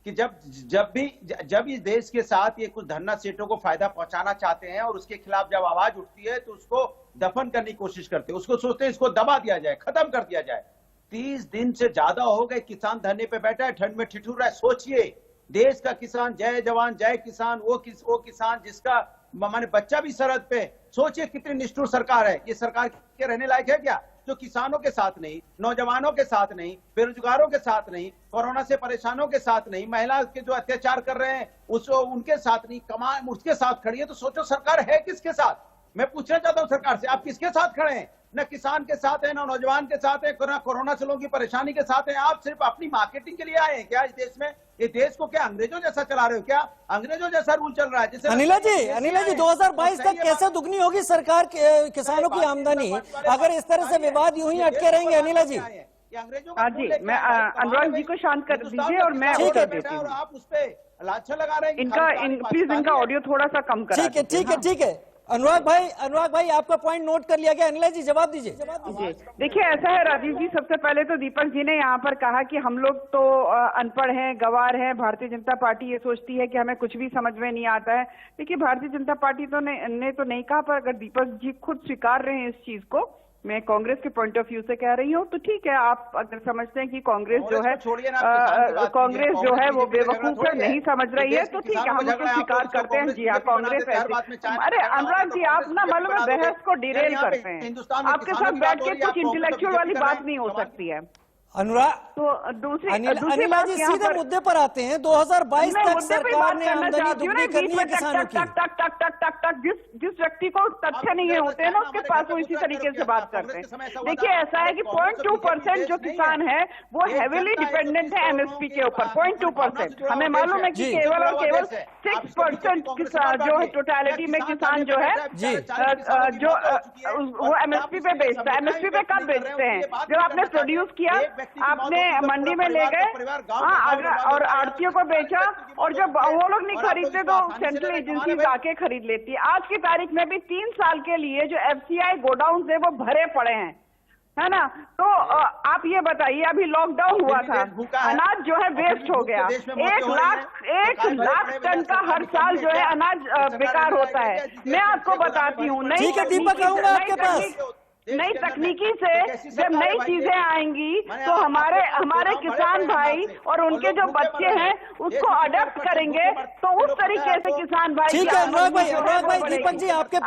कि जब इस देश के साथ ये कुछ धन्ना सेठों को फायदा पहुंचाना चाहते हैं और उसके खिलाफ जब आवाज उठती है तो उसको दफन करने की कोशिश करते हैं, उसको सोचते हैं इसको दबा दिया जाए, खत्म कर दिया जाए। 30 दिन से ज्यादा हो गए किसान धरने पे बैठा है, ठंड में ठिठुर रहा है। सोचिए, देश का किसान, जय जवान जय किसान, वो किसान जिसका माने बच्चा भी सरहद पे। सोचिए कितनी निष्ठुर सरकार है। ये सरकार के रहने लायक है क्या, जो किसानों के साथ नहीं, नौजवानों के साथ नहीं, बेरोजगारों के साथ नहीं, कोरोना से परेशानों के साथ नहीं, महिला के जो अत्याचार कर रहे हैं उनके साथ नहीं, उसके साथ खड़ी है। तो सोचो सरकार है किसके साथ? मैं पूछना चाहता हूं सरकार से, आप किसके साथ खड़े हैं? न किसान के साथ है, न नौजवान के साथ है, न कोरोना से लोगों की परेशानी के साथ है। आप सिर्फ अपनी मार्केटिंग के लिए आए हैं क्या इस देश में? ये देश को क्या अंग्रेजों जैसा चला रहे हो क्या? अंग्रेजों जैसा रूल चल रहा है जैसे। अनिला जी 2022 तक कैसे दुगनी होगी सरकार किसानों की आमदनी अगर इस तरह से विवाद यूं ही अटके रहेंगे? अनिला जी, जी मैं अनुराग जी को शांत कर दीजिए और मैं उत्तर देती हूँ। आप उस पे लाछा लगा रहे हैं। प्लीज इनका ऑडियो थोड़ा सा कम करा। ठीक है। अनुराग भाई आपका पॉइंट नोट कर लिया गया। अनिला जी जवाब दीजिए। जी देखिए, ऐसा है राजीव जी, सबसे पहले तो दीपक जी ने यहाँ पर कहा कि हम लोग तो अनपढ़ हैं, गंवार हैं, भारतीय जनता पार्टी ये सोचती है कि हमें कुछ भी समझ में नहीं आता है। देखिए, भारतीय जनता पार्टी ने तो नहीं कहा, पर अगर दीपक जी खुद स्वीकार रहे हैं इस चीज को, मैं कांग्रेस के पॉइंट ऑफ व्यू से कह रही हूँ, तो ठीक है। आप अगर समझते हैं कि कांग्रेस जो है वो बेवकूफ है, नहीं समझ रही है, तो ठीक है, हम उसको स्वीकार करते हैं। जी हाँ, कांग्रेस ऐसी। अरे अनुराग जी, आप ना मालूम है बहस को डिरेल करते हैं। आपके साथ बैठ के कुछ इंटेलेक्चुअल वाली बात नहीं हो सकती है। अनुराग, तो दूसरी अनिला जी सीधे मुद्दे पर आते हैं। 2022 तक सरकार ने आमदनी दुगनी करनी है किसानों की। जिस व्यक्ति को तथ्य नहीं होते हैं ना, उसके पास वो इसी तरीके से बात करते हैं। देखिए, ऐसा है कि 0.2% जो किसान है वो हेवीली डिपेंडेंट है एमएसपी के ऊपर। 0.2%। हमें मालूम है कि केवल और केवल 6% जो है टोटलिटी में किसान जो है जो वो एमएसपी पे बेचता है। एमएसपी पे कब बेचते हैं? जब आपने प्रोड्यूस किया, आपने मंडी में ले गए, और आड़तियों को बेचा, और जब वो लोग नहीं खरीदते तो सेंट्रल एजेंसी आके खरीद लेती है। आज की तारीख में भी 3 साल के लिए जो एफसीआई गोडाउन है वो भरे पड़े हैं, है ना। तो आप ये बताइए, अभी लॉकडाउन हुआ था, अनाज जो है वेस्ट हो गया। 1 लाख टन का हर साल जो है अनाज बेकार होता है। मैं आपको बताती हूँ, नई तकनीकी से जब नई चीजें आएंगी तो हमारे किसान भाई और उनके जो बच्चे हैं उसको अडॉप्ट करेंगे, तो उस तरीके से किसान भाई। ठीक है अनुराग भाई, दीपक जी आपके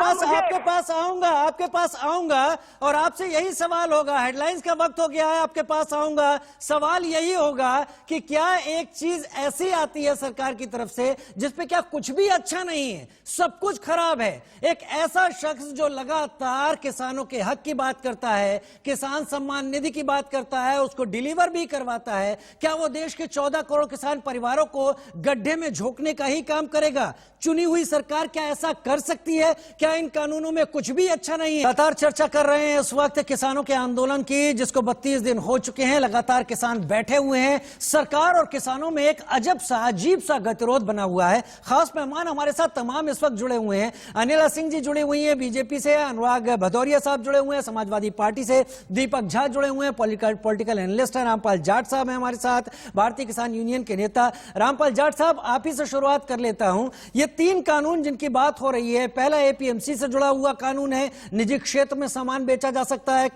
पास आऊंगा और आपसे यही सवाल होगा। हेडलाइंस का वक्त हो गया है, आपके पास आऊंगा। सवाल यही होगा कि क्या एक चीज ऐसी आती है सरकार की तरफ से जिसपे क्या कुछ भी अच्छा नहीं है, सब कुछ खराब है। एक ऐसा शख्स जो लगातार किसानों के हक की बात करता है, किसान सम्मान निधि की बात करता है, उसको डिलीवर भी करवाता है, क्या वो देश के 14 करोड़ किसान परिवारों को गड्ढे में झोंकने का ही काम करेगा? चुनी हुई सरकार क्या ऐसा कर सकती है? क्या इन कानूनों में कुछ भी अच्छा नहीं है? लगातार चर्चा कर रहे हैं इस वक्त किसानों के आंदोलन की, जिसको 32 दिन हो चुके हैं। लगातार किसान बैठे हुए हैं। सरकार और किसानों में एक अजब सा, अजीब सा गतिरोध बना हुआ है। खास मेहमान हमारे साथ तमाम इस वक्त जुड़े हुए हैं। अनिला सिंह जी जुड़े हुई हैं बीजेपी से, अनुराग भदौरिया साहब जुड़े हुए हैं समाजवादी पार्टी से, दीपक झा जुड़े हुए हैं, पॉलिटिकल एनालिस्ट हैं, रामपाल जाट साहब हैं हमारे साथ, भारतीय किसान यूनियन के नेता। रामपाल जाट साहब, आप ही से शुरुआत कर लेता हूं। ये 3 कानून जिनकी बात हो रही है, पहला एपीएमसी से जुड़ा हुआ कानून है, निजी क्षेत्र में सामान बेचा जा सकता है,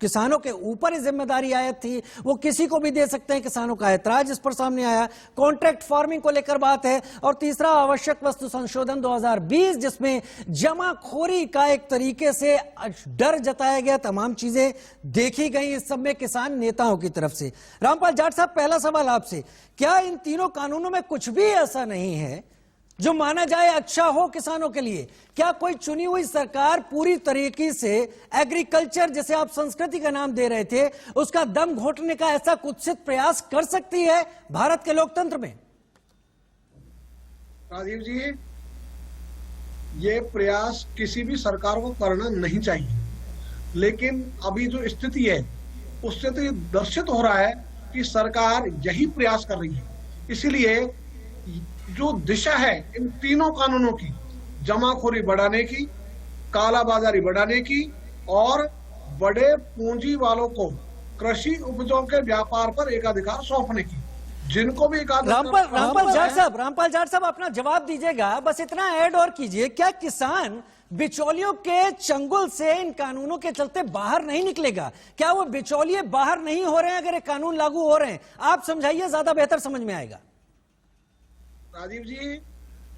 किसानों के ऊपर ही जिम्मेदारी आयत थी, वो किसी को भी दे सकते हैं, किसानों का ऐतराज इस पर सामने आया। कॉन्ट्रैक्ट फार्मिंग को लेकर बात है, और तीसरा आवश्यक वस्तु संशोधन 2020 जिसमें जमाखोरी का एक तरीके से डर जताया गया, तमाम चीजें देखी गई इस सब में किसान नेताओं की तरफ से। रामपाल जाट साहब, पहला सवाल आपसे, क्या इन तीनों कानूनों में कुछ भी ऐसा नहीं है जो माना जाए अच्छा हो किसानों के लिए? क्या कोई चुनी हुई सरकार पूरी तरीके से एग्रीकल्चर, जैसे आप संस्कृति का नाम दे रहे थे, उसका दम घोटने का ऐसा कुत्सित प्रयास कर सकती है भारत के लोकतंत्र में? राजीव जी, ये प्रयास किसी भी सरकार को करना नहीं चाहिए, लेकिन अभी जो स्थिति है उससे तो ये दर्शित हो रहा है कि सरकार यही प्रयास कर रही है। इसलिए जो दिशा है इन तीनों कानूनों की, जमाखोरी बढ़ाने की, कालाबाजारी बढ़ाने की और बड़े पूंजी वालों को कृषि उपजों के व्यापार पर एकाधिकार सौंपने की, जिनको भी रामपाल जाट साहब अपना जवाब दीजिएगा, बस इतना ऐड और कीजिए, क्या किसान बिचौलियों के चंगुल से इन कानूनों के चलते बाहर नहीं निकलेगा? क्या वो बिचौलिए बाहर नहीं हो रहे हैं अगर ये कानून लागू हो रहे हैं? आप समझाइए, ज्यादा बेहतर समझ में आएगा। राजीव जी,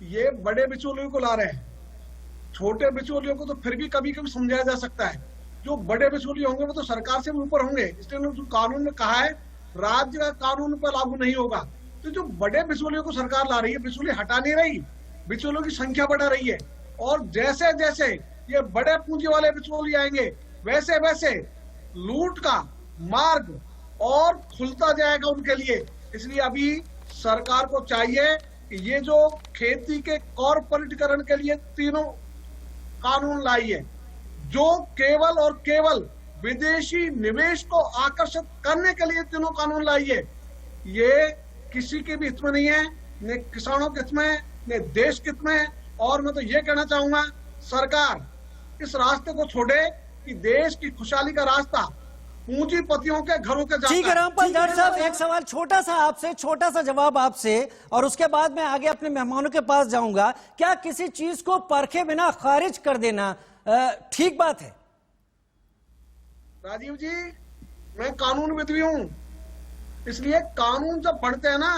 ये बड़े बिचौलियों को ला रहे हैं, छोटे बिचौलियों को तो फिर भी कभी कभी समझाया जा सकता है। जो बड़े बिचौलिए होंगे वो तो सरकार से भी ऊपर होंगे, इसलिए जो कानून में कहा है राज्य का कानून पर लागू नहीं होगा। तो जो बड़े बिचौलियों को सरकार ला रही है, बिचौलिए हटा नहीं रही, बिचौलियों की संख्या बढ़ा रही है, और जैसे जैसे ये बड़े पूंजी वाले बिचौलिए आएंगे वैसे वैसे लूट का मार्ग और खुलता जाएगा उनके लिए। इसलिए अभी सरकार को चाहिए कि ये जो खेती के कॉर्पोरेटीकरण के लिए तीनों कानून लाई है, जो केवल और केवल विदेशी निवेश को आकर्षित करने के लिए तीनों कानून लाई है, ये किसी के भी हित में नहीं है, न किसानों के हित में, न देश के हित में। और मैं तो ये कहना चाहूंगा, सरकार इस रास्ते को छोड़े कि देश की खुशहाली का रास्ता पूंजीपतियों के घरों के जाता ठीक है रामपाल जाट साहब, एक सवाल छोटा सा आपसे, छोटा सा जवाब आपसे, और उसके बाद मैं आगे अपने मेहमानों के पास जाऊंगा। क्या किसी चीज को परखे बिना खारिज कर देना ठीक बात है? राजीव जी, मैं कानूनविद भी हूं, इसलिए कानून जब पढ़ते हैं ना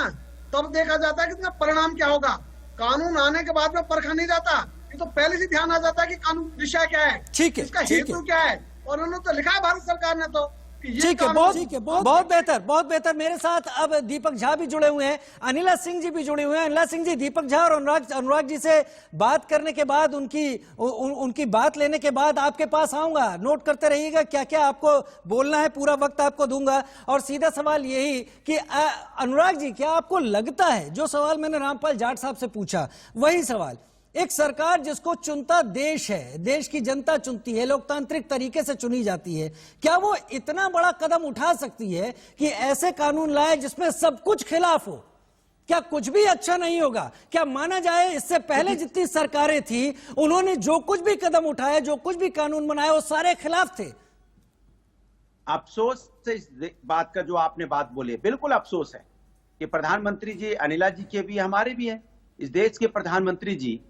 तब देखा जाता है कि इसका परिणाम क्या होगा। कानून आने के बाद में परखा नहीं जाता, ये तो पहले से ध्यान आ जाता है कि कानून विषय क्या है, ठीक है, इसका हेतु क्या है, और उन्होंने तो लिखा है भारत सरकार ने तो कि ये ठीक है, कानून- बहुत बेहतर, बहुत बेहतर। मेरे साथ अब दीपक झा भी जुड़े हुए हैं, अनिला सिंह जी भी जुड़े हुए हैं। अनिला सिंह जी, दीपक झा और अनुराग जी से बात करने के बाद, उनकी बात लेने के बाद आपके पास आऊंगा। नोट करते रहिएगा क्या क्या आपको बोलना है, पूरा वक्त आपको दूंगा। और सीधा सवाल यही कि अनुराग जी, क्या आपको लगता है, जो सवाल मैंने रामपाल जाट साहब से पूछा वही सवाल, एक सरकार जिसको चुनता देश है, देश की जनता चुनती है, लोकतांत्रिक तरीके से चुनी जाती है, क्या वो इतना बड़ा कदम उठा सकती है कि ऐसे कानून लाए जिसमें सब कुछ खिलाफ हो? क्या कुछ भी अच्छा नहीं होगा? क्या माना जाए इससे पहले जितनी सरकारें थी उन्होंने जो कुछ भी कदम उठाए, जो कुछ भी कानून बनाए, वो सारे खिलाफ थे? अफसोस से इस बात का जो आपने बात बोली है, बिल्कुल अफसोस है कि प्रधानमंत्री जी, अनिला जी के भी, हमारे भी हैं, इस देश के प्रधानमंत्री जी,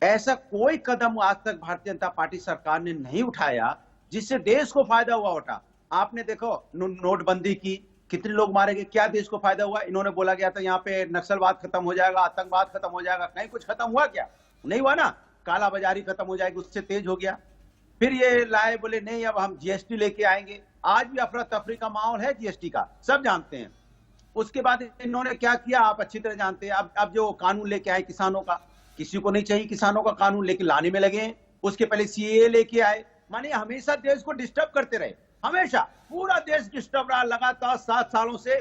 ऐसा कोई कदम आज तक भारतीय जनता पार्टी सरकार ने नहीं उठाया जिससे देश को फायदा हुआ होता। आपने देखो नोटबंदी की, कितने लोग मारे गए, क्या देश को फायदा हुआ? इन्होंने बोला गया था यहाँ पे नक्सलवाद खत्म हो जाएगा, आतंकवाद खत्म हो जाएगा, कहीं कुछ खत्म हुआ क्या? नहीं हुआ ना। काला बाजारी खत्म हो जाएगी, उससे तेज हो गया। फिर ये लाए, बोले नहीं अब हम जीएसटी लेके आएंगे। आज भी अफरा तफरी का माहौल है जीएसटी का, सब जानते हैं। उसके बाद इन्होंने क्या किया आप अच्छी तरह जानते हैं। अब जो कानून लेके आए किसानों का, किसी को नहीं चाहिए किसानों का कानून, लेके लाने में लगे हैं। उसके पहले सीएए लेके आए, माने हमेशा देश को डिस्टर्ब करते रहे, हमेशा पूरा देश डिस्टर्ब रहा। लगातार 7 सालों से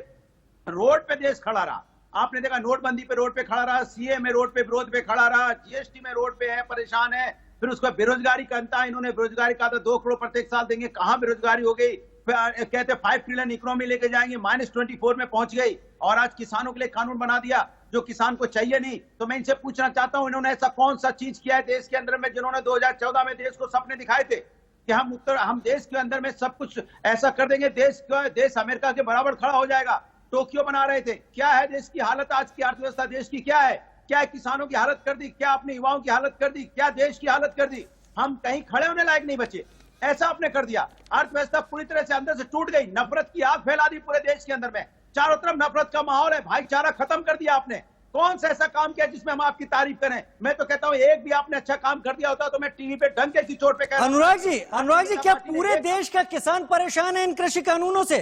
रोड पे देश खड़ा रहा। आपने देखा नोटबंदी पे रोड पे खड़ा रहा, सीए में रोड पे विरोध पे खड़ा रहा, जीएसटी में रोड पे है, परेशान है। फिर उसका बेरोजगारी का अंत, इन्होंने बेरोजगारी का तो 2 करोड़ प्रत्येक साल देंगे, कहां बेरोजगारी हो गई। कहते 5 ट्रिलियन इकोनॉमी लेके जाएंगे, -24 में पहुंच गई। और आज किसानों के लिए कानून बना दिया जो किसान को चाहिए नहीं। तो मैं इनसे पूछना चाहता हूं, इन्होंने ऐसा कौन सा चीज किया है देश के अंदर में, जिन्होंने 2014 में देश को सपने दिखाए थे कि हम देश के अंदर में सब कुछ ऐसा कर देंगे, देश अमेरिका के बराबर खड़ा हो जाएगा। टोक्यो बना रहे थे। क्या है देश की हालत, आज की अर्थव्यवस्था देश की क्या है? क्या किसानों की हालत कर दी, क्या अपने युवाओं की हालत कर दी, क्या देश की हालत कर दी? हम कहीं खड़े होने लायक नहीं बचे, ऐसा आपने कर दिया। अर्थव्यवस्था पूरी तरह से अंदर से टूट गई, नफरत की आग फैला दी पूरे देश के अंदर में, चारों तरफ नफरत का माहौल है, भाईचारा खत्म कर दिया आपने। कौन सा ऐसा काम किया जिसमें हम आपकी तारीफ करें? मैं तो कहता हूं एक भी आपने अच्छा काम कर दिया होता तो मैं टीवी पे ढंग के चोट पे कह रहा हूं। अनुराग जी, क्या पूरे देश का किसान परेशान है इन कृषि कानूनों से?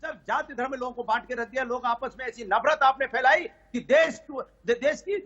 सब जाति धर्म लोगों को बांट के रख दिया। लोग आपस में ऐसी नफरत आपने फैलाई कि देश की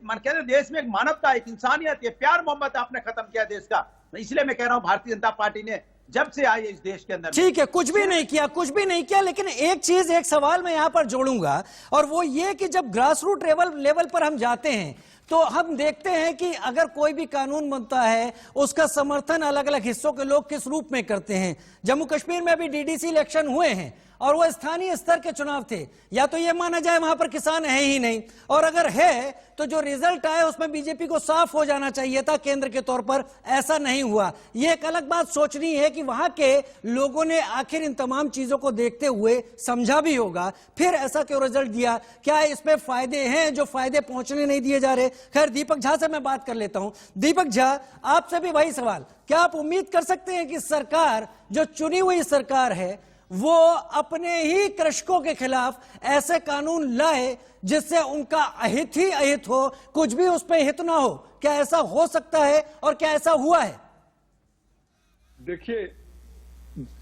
देश में एक मानवता, एक इंसानियत, ये प्यार मोहब्बत आपने खत्म किया देश का। इसलिए मैं कह रहा हूं भारतीय जनता पार्टी ने जब से आई इस देश के अंदर, ठीक है, कुछ भी नहीं किया। लेकिन एक सवाल मैं यहां पर जोड़ूंगा, और वो ये कि जब ग्रास रूट लेवल पर हम जाते हैं तो हम देखते हैं कि अगर कोई भी कानून बनता है उसका समर्थन अलग अलग हिस्सों के लोग किस रूप में करते हैं। जम्मू कश्मीर में अभी डीडीसी इलेक्शन हुए हैं और वो स्थानीय स्तर के चुनाव थे। या तो ये माना जाए वहां पर किसान है ही नहीं, और अगर है तो जो रिजल्ट आए उसमें बीजेपी को साफ हो जाना चाहिए था केंद्र के तौर पर, ऐसा नहीं हुआ। ये एक अलग बात सोचनी है कि वहां के लोगों ने आखिर इन तमाम चीजों को देखते हुए समझा भी होगा, फिर ऐसा क्यों रिजल्ट दिया, क्या इसमें फायदे हैं जो फायदे पहुंचने नहीं दिए जा रहे। खैर, दीपक झा से मैं बात कर लेता हूं। दीपक झा, आपसे भी वही सवाल, क्या आप उम्मीद कर सकते हैं कि सरकार, जो चुनी हुई सरकार है, वो अपने ही कृषकों के खिलाफ ऐसे कानून लाए जिससे उनका अहित ही अहित हो, कुछ भी उस पर हित ना हो? क्या ऐसा हो सकता है और क्या ऐसा हुआ है? देखिए,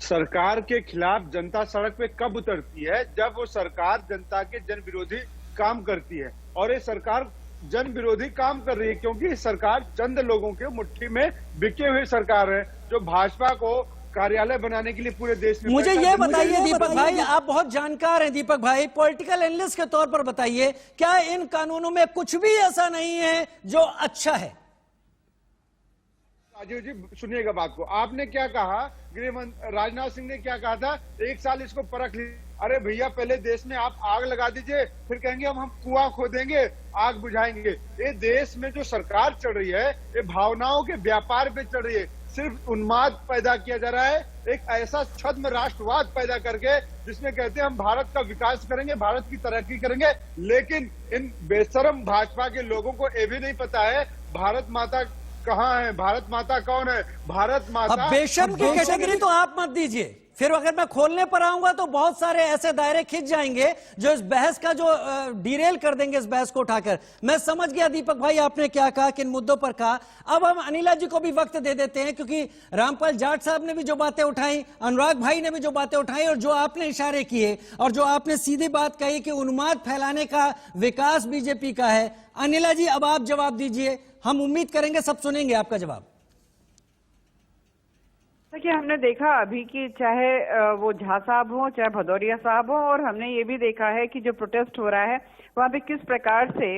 सरकार के खिलाफ जनता सड़क पे कब उतरती है? जब वो सरकार जनता के जन विरोधी काम करती है। और ये सरकार जन विरोधी काम कर रही है क्योंकि सरकार चंद लोगों के मुट्ठी में बिके हुए सरकार है, जो भाजपा को कार्यालय बनाने के लिए पूरे देश में। मुझे ये बताइए दीपक भाई, आप बहुत जानकार हैं दीपक भाई, पॉलिटिकल एनालिस्ट के तौर पर बताइए, क्या इन कानूनों में कुछ भी ऐसा नहीं है जो अच्छा है? राजीव जी सुनिएगा बात को। आपने क्या कहा, गृह मंत्री राजनाथ सिंह ने क्या कहा था, 1 साल इसको परख ली। अरे भैया, पहले देश में आप आग लगा दीजिए, फिर कहेंगे हम कुआं खोदेंगे, आग बुझाएंगे। ये देश में जो सरकार चल रही है, ये भावनाओं के व्यापार पे चल रही है। सिर्फ उन्माद पैदा किया जा रहा है, एक ऐसा छद्म राष्ट्रवाद पैदा करके, जिसमें कहते हैं हम भारत का विकास करेंगे, भारत की तरक्की करेंगे। लेकिन इन बेशरम भाजपा के लोगों को ये भी नहीं पता है भारत माता कहाँ है, भारत माता कौन है। भारत माता अब बेशर्म की कैटेगरी तो आप मत दीजिए, फिर अगर मैं खोलने पर आऊंगा तो बहुत सारे ऐसे दायरे खिंच जाएंगे जो इस बहस का जो डिरेल कर देंगे इस बहस को उठाकर। मैं समझ गया दीपक भाई आपने क्या कहा, किन मुद्दों पर कहा। अब हम अनिला जी को भी वक्त दे देते हैं, क्योंकि रामपाल जाट साहब ने भी जो बातें उठाई, अनुराग भाई ने भी जो बातें उठाई, और जो आपने इशारे किए और जो आपने सीधी बात कही कि उन्माद फैलाने का विकास बीजेपी का है। अनिला जी, अब आप जवाब दीजिए, हम उम्मीद करेंगे सब सुनेंगे आपका जवाब। देखिए, हमने देखा अभी कि चाहे वो झा साहब हो, चाहे भदौरिया साहब हो, और हमने ये भी देखा है कि जो प्रोटेस्ट हो रहा है वहां पे किस प्रकार से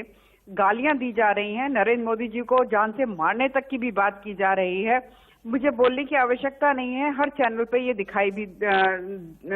गालियां दी जा रही हैं। नरेंद्र मोदी जी को जान से मारने तक की भी बात की जा रही है। मुझे बोलने की आवश्यकता नहीं है, हर चैनल पे ये दिखाई भी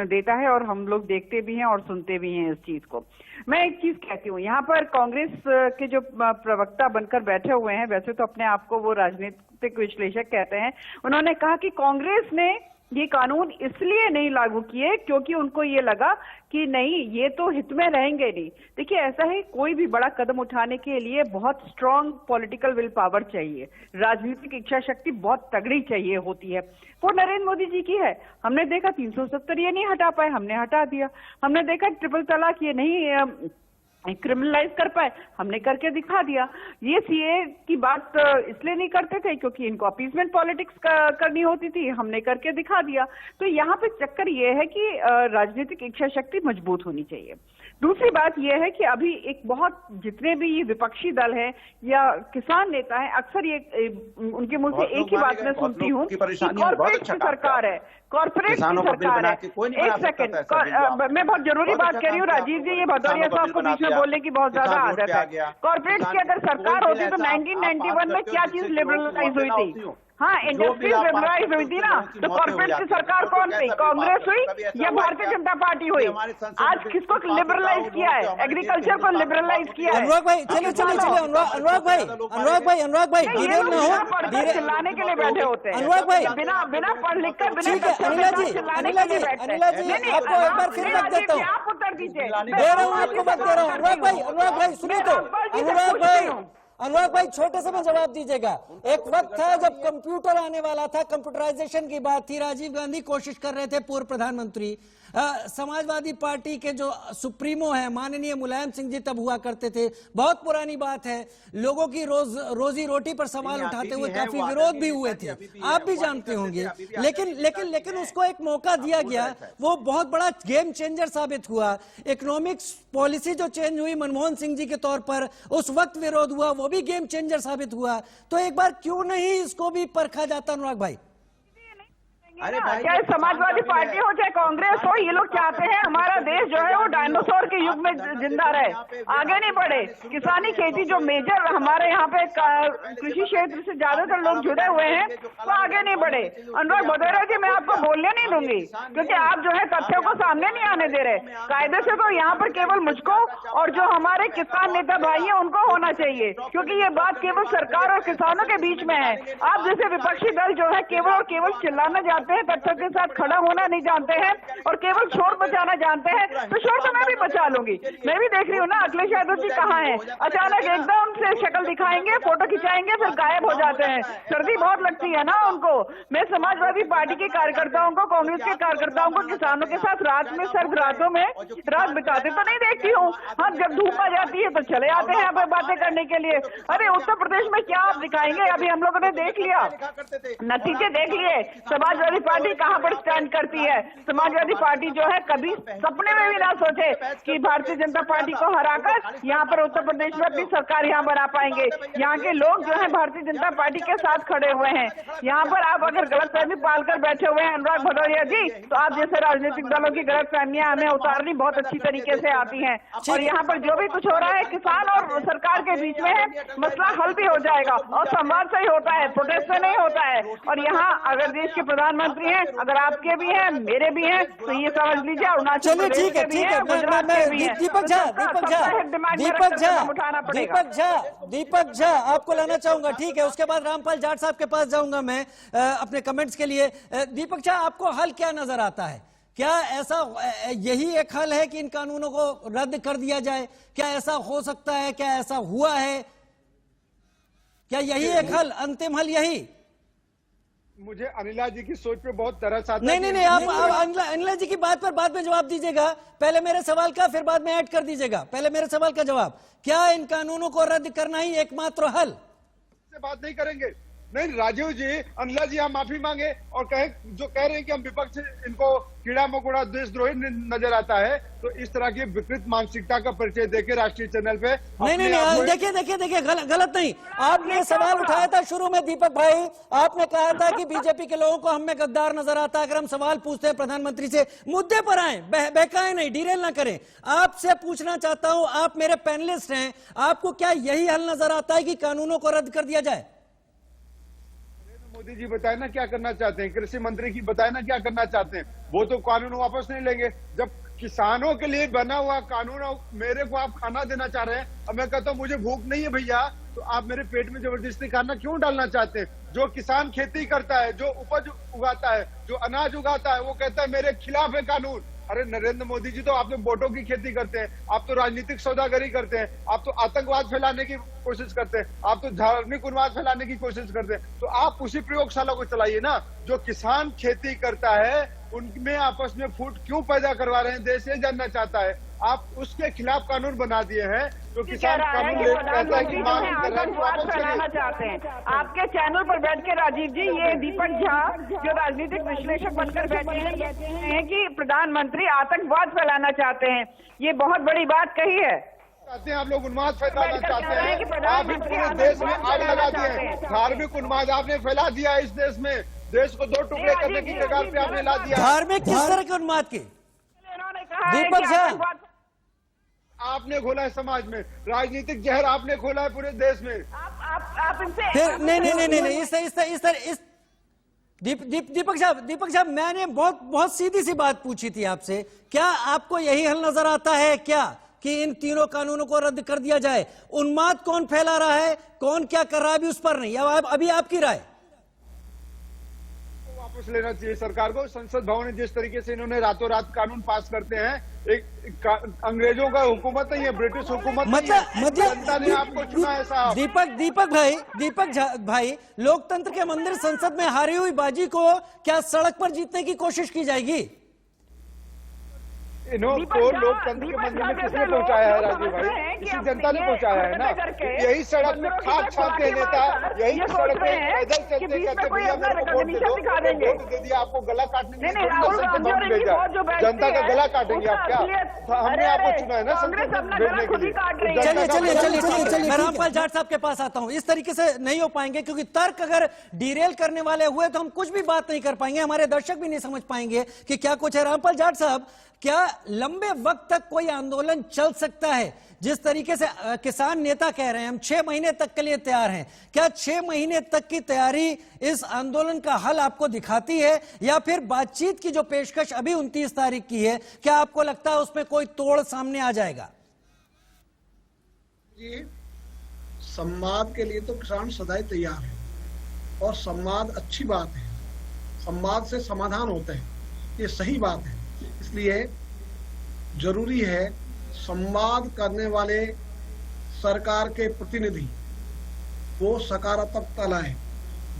देता है और हम लोग देखते भी हैं और सुनते भी हैं इस चीज को। मैं एक चीज कहती हूँ, यहाँ पर कांग्रेस के जो प्रवक्ता बनकर बैठे हुए हैं, वैसे तो अपने आप को वो राजनीतिक विश्लेषक कहते हैं, उन्होंने कहा कि कांग्रेस ने ये कानून इसलिए नहीं लागू किए क्योंकि उनको ये लगा कि नहीं, ये तो हित में रहेंगे नहीं। देखिए, ऐसा है, कोई भी बड़ा कदम उठाने के लिए बहुत स्ट्रांग पॉलिटिकल विल पावर चाहिए, राजनीतिक इच्छा शक्ति बहुत तगड़ी चाहिए होती है। वो नरेंद्र मोदी जी की है। हमने देखा 370 ये नहीं हटा पाए, हमने हटा दिया। हमने देखा ट्रिपल तलाक ये नहीं क्रिमिनलाइज कर पाए, हमने करके दिखा दिया। ये सीए की बात इसलिए नहीं करते थे क्योंकि इनको अपीसमेंट पॉलिटिक्स करनी होती थी, हमने करके दिखा दिया। तो यहाँ पे चक्कर ये है कि राजनीतिक इच्छा शक्ति मजबूत होनी चाहिए। दूसरी बात यह है कि अभी एक बहुत जितने भी ये विपक्षी दल हैं या किसान नेता हैं, अक्सर ये उनके मुंह से एक ही बात मैं सुनती हूँ कि कॉर्पोरेट की सरकार है, कॉर्पोरेट की सरकार है। एक सेकंड, मैं बहुत जरूरी बात कह रही हूँ राजीव जी, ये भदौरिया साहब को बीच में बोलने की बहुत ज्यादा आदत है। कॉर्पोरेट की अगर सरकार होती तो 1991 में क्या चीज लिबरलाइज हुई थी? हाँ, इंडस्ट्रीज लिबरलाइज हुई थी ना, तो कॉर्पोरेट की सरकार कौन थी? कांग्रेस हुई या भारतीय जनता पार्टी हुई? आज किसको लिबरलाइज किया है? एग्रीकल्चर को लिबरलाइज किया है। अनुराग भाई, चलिए अनुराग भाई डिरेल ना हो, चिल्लाने के लिए बैठे होते हैं अनुराग भाई, बिना पढ़ लिख कर, ठीक है। अनिला जी आपको एक बार फिर वक्त देता हूँ, आप उत्तर दीजिए, दे रहा हूँ आपको वक्त दे रहा हूँ। अनुराग भाई सुनिए तो, अनुराग भाई छोटे से में जवाब दीजिएगा। एक वक्त था जब कंप्यूटर आने वाला था, कंप्यूटराइजेशन की बात थी, राजीव गांधी कोशिश कर रहे थे, पूर्व प्रधानमंत्री, समाजवादी पार्टी के जो सुप्रीमो है माननीय मुलायम सिंह जी तब हुआ करते थे। बहुत पुरानी बात है, लोगों की रोजी रोटी पर सवाल उठाते हुए काफी विरोध भी हुए थे, आप भी जानते होंगे। लेकिन उसको एक मौका दिया गया, वो बहुत बड़ा गेम चेंजर साबित हुआ। इकोनॉमिक्स पॉलिसी जो चेंज हुई मनमोहन सिंह जी के तौर पर, उस वक्त विरोध हुआ, वो भी गेम चेंजर साबित हुआ। तो एक बार क्यों नहीं इसको भी परखा जाता अनुराग भाई? चाहे समाजवादी पार्टी हो चाहे कांग्रेस हो, ये लोग चाहते हैं हमारा देश जो है वो डायनासोर के युग में जिंदा रहे, आगे नहीं बढ़े। किसानी खेती जो मेजर हमारे यहाँ पे कृषि क्षेत्र से ज्यादातर लोग जुड़े हुए हैं, वो आगे नहीं बढ़े। अनुराग भदौरिया जी, मैं आपको बोलने नहीं दूंगी क्योंकि आप जो है तथ्यों को सामने नहीं आने दे रहे। कायदे से तो यहाँ पर केवल मुझको और जो हमारे किसान नेता भाई है उनको होना चाहिए, क्योंकि ये बात केवल सरकार और किसानों के बीच में है। आप जैसे विपक्षी दल जो है केवल और केवल चिल्लाना जानते हैं, तथ्यों के साथ खड़ा होना नहीं जानते हैं और केवल शोर बचाना जानते हैं। तो शोर तो मैं भी बचा लूंगी। मैं भी देख रही हूँ ना अखिलेश यादव जी कहाँ हैं, अचानक एकदम से शक्ल दिखाएंगे, फोटो खिंचाएंगे, फिर गायब हो जाते हैं। सर्दी बहुत लगती है ना उनको। मैं समाजवादी पार्टी के कार्यकर्ताओं को, कांग्रेस के कार्यकर्ताओं को किसानों के साथ रात में सर्द रातों में रात बिताते तो नहीं देखती हूँ। हाँ, जब धूप आ जाती है तो चले आते हैं यहाँ पे बातें करने के लिए। अरे उत्तर प्रदेश में क्या आप दिखाएंगे? अभी हम लोगों ने देख लिया, नतीजे देख लिए। समाजवादी समाजवादी पार्टी कहाँ पर स्टैंड करती है। समाजवादी पार्टी जो है कभी सपने में भी ना सोचे कि भारतीय जनता पार्टी को हराकर यहाँ पर उत्तर प्रदेश में अपनी सरकार यहाँ बना पाएंगे। यहाँ के लोग जो है भारतीय जनता पार्टी के साथ खड़े हुए हैं। यहाँ पर आप अगर गलतफहमी पालकर बैठे हुए हैं अनुराग भदौरिया जी, तो आप जैसे राजनीतिक दलों की गलतफहमियां हमें उतारनी बहुत अच्छी तरीके से आती हैं। और यहाँ पर जो भी कुछ हो रहा है किसान और सरकार के बीच में है, मसला हल भी हो जाएगा और संवाद से ही होता है, प्रोटेस्ट से नहीं होता है। और यहाँ अगर देश के प्रधानमंत्री हैं, अगर आपके भी हैं, मेरे भी हैं, तो ये समझ लीजिए अरुणाचल चलिए प्रदेश ठीक है, के भी ठीक हैं, है। गुजरात के भी हैं। दीपक झा आपको लाना चाहूंगा, ठीक है। उसके बाद रामपाल जाट साहब के पास जाऊंगा मैं अपने कमेंट्स के लिए। दीपक झा, आपको हल क्या नजर आता है? क्या ऐसा यही एक हल है कि इन कानूनों को रद्द कर दिया जाए? क्या ऐसा हो सकता है? क्या ऐसा हुआ है? क्या यही एक हल, अंतिम हल यही? मुझे अनिला जी की सोच पे बहुत तरस आता है। नहीं, आप अनिला जी की बात पर बाद में जवाब दीजिएगा। पहले मेरे सवाल का, फिर बाद में ऐड कर दीजिएगा। पहले मेरे सवाल का जवाब, क्या इन कानूनों को रद्द करना ही एकमात्र हल? से बात नहीं करेंगे। नहीं राजीव जी, अनिला जी आप माफी मांगे और कहें जो कह रहे हैं कि हम विपक्ष इनको कीड़ा मकोड़ा देशद्रोही नजर आता है, तो इस तरह की विकृत मानसिकता का परिचय देके राष्ट्रीय चैनल पे नहीं, देखिए गलत नहीं। आपने सवाल उठाया था शुरू में दीपक भाई, आपने कहा था कि बीजेपी के लोगों को हम में गद्दार नजर आता है। अगर हम सवाल पूछते हैं प्रधानमंत्री से, मुद्दे पर आए, बहकाए नहीं, डिरेल ना करें। आपसे पूछना चाहता हूं, आप मेरे पैनलिस्ट हैं, आपको क्या यही हल नजर आता है कि कानूनों को रद्द कर दिया जाए? मोदी जी बताए ना क्या करना चाहते हैं, कृषि मंत्री की बताए ना क्या करना चाहते हैं। वो तो कानून वापस नहीं लेंगे। जब किसानों के लिए बना हुआ कानून मेरे को आप खाना देना चाह रहे हैं, अब मैं कहता हूँ मुझे भूख नहीं है भैया, तो आप मेरे पेट में जबरदस्ती खाना क्यों डालना चाहते हैं? जो किसान खेती करता है, जो उपज उगाता है, जो अनाज उगाता है, वो कहता है मेरे खिलाफ है कानून। अरे नरेंद्र मोदी जी, तो आप तो वोटों की खेती करते हैं, आप तो राजनीतिक सौदागरी करते हैं, आप तो आतंकवाद फैलाने की कोशिश करते हैं, आप तो धार्मिक उन्माद फैलाने की कोशिश करते हैं। तो आप उसी प्रयोगशाला को चलाइए ना। जो किसान खेती करता है उनमें आपस में फूट क्यों पैदा करवा रहे हैं, देश ये जानना चाहता है। आप उसके खिलाफ कानून बना दिए हैं। तो किसान कानून कहता है कि मांग आतंकवाद फैलाना चाहते हैं। आपके चैनल पर बैठ के राजीव जी, ये दीपक झा जो राजनीतिक विश्लेषक बनकर बैठे हैं, कहते हैं कि प्रधानमंत्री आतंकवाद फैलाना चाहते हैं। ये बहुत बड़ी बात कही है। चाहते हैं आप लोग उन्माद फैलाना चाहते हैं। आप पूरे देश में आग लगा दिए, धार्मिक उन्माद आपने फैला दिया इस देश में। देश को दो टुकड़े करने की कगार पे आपने ला दिया। धार्मिक किस तरह के उन्माद की? दीपक झा, आपने खोला है समाज में, राजनीतिक जहर आपने खोला है पूरे देश में। आप इनसे फिर नहीं, इस दीपक साहब, मैंने बहुत सीधी सी बात पूछी थी आपसे। क्या आपको यही हल नजर आता है क्या कि इन तीनों कानूनों को रद्द कर दिया जाए? उन्माद कौन फैला रहा है, कौन क्या कर रहा है, अभी उस पर नहीं, अभी आपकी राय। वापस लेना चाहिए सरकार को। संसद भवन में जिस तरीके से इन्होंने रातों रात कानून पास करते हैं, एक अंग्रेजों का हुकूमत नहीं है, ब्रिटिश हुकूमत जनता ने आपको चुना है साहब। दीपक भाई, लोकतंत्र के मंदिर संसद में हारी हुई बाजी को क्या सड़क पर जीतने की कोशिश की जाएगी? इनको लोकतंत्र के मंदिर में किसने पहुंचाया है राजीव भाई? इसी जनता ने पहुंचाया है ना। यही सड़क में खाक छानते हैं नेता, यही सड़क में पैदल चलते कहते भैया मेरे को वोट दे दो, वोट दे दिया आपको गला काटने के लिए भेजा, जनता का गला काटेंगे आप क्या? हमने आपको चुना है ना संसद में भेजने के लिए। चलिए, मैं रामपाल जाट साहब के पास आता हूं। इस तरीके से नहीं हो पाएंगे, क्योंकि तर्क अगर डिरेल करने वाले हुए तो हम कुछ भी बात नहीं कर पाएंगे, हमारे दर्शक भी नहीं समझ पाएंगे कि क्या कुछ है। रामपाल जाट साहब, क्या लंबे वक्त तक कोई आंदोलन चल सकता है? जिस तरीके से किसान नेता कह रहे हैं हम 6 महीने तक के लिए तैयार हैं, क्या 6 महीने तक की तैयारी इस आंदोलन का हल आपको दिखाती है, या फिर बातचीत की जो पेशकश अभी 29 तारीख की है, क्या आपको लगता है उसमें कोई तोड़ सामने आ जाएगा? जी, संवाद के लिए तो किसान सदैव तैयार है, और संवाद अच्छी बात है। संवाद से समाधान होते हैं, ये सही बात है। इसलिए जरूरी है संवाद करने वाले सरकार के प्रतिनिधि वो सकारात्मकता लाए,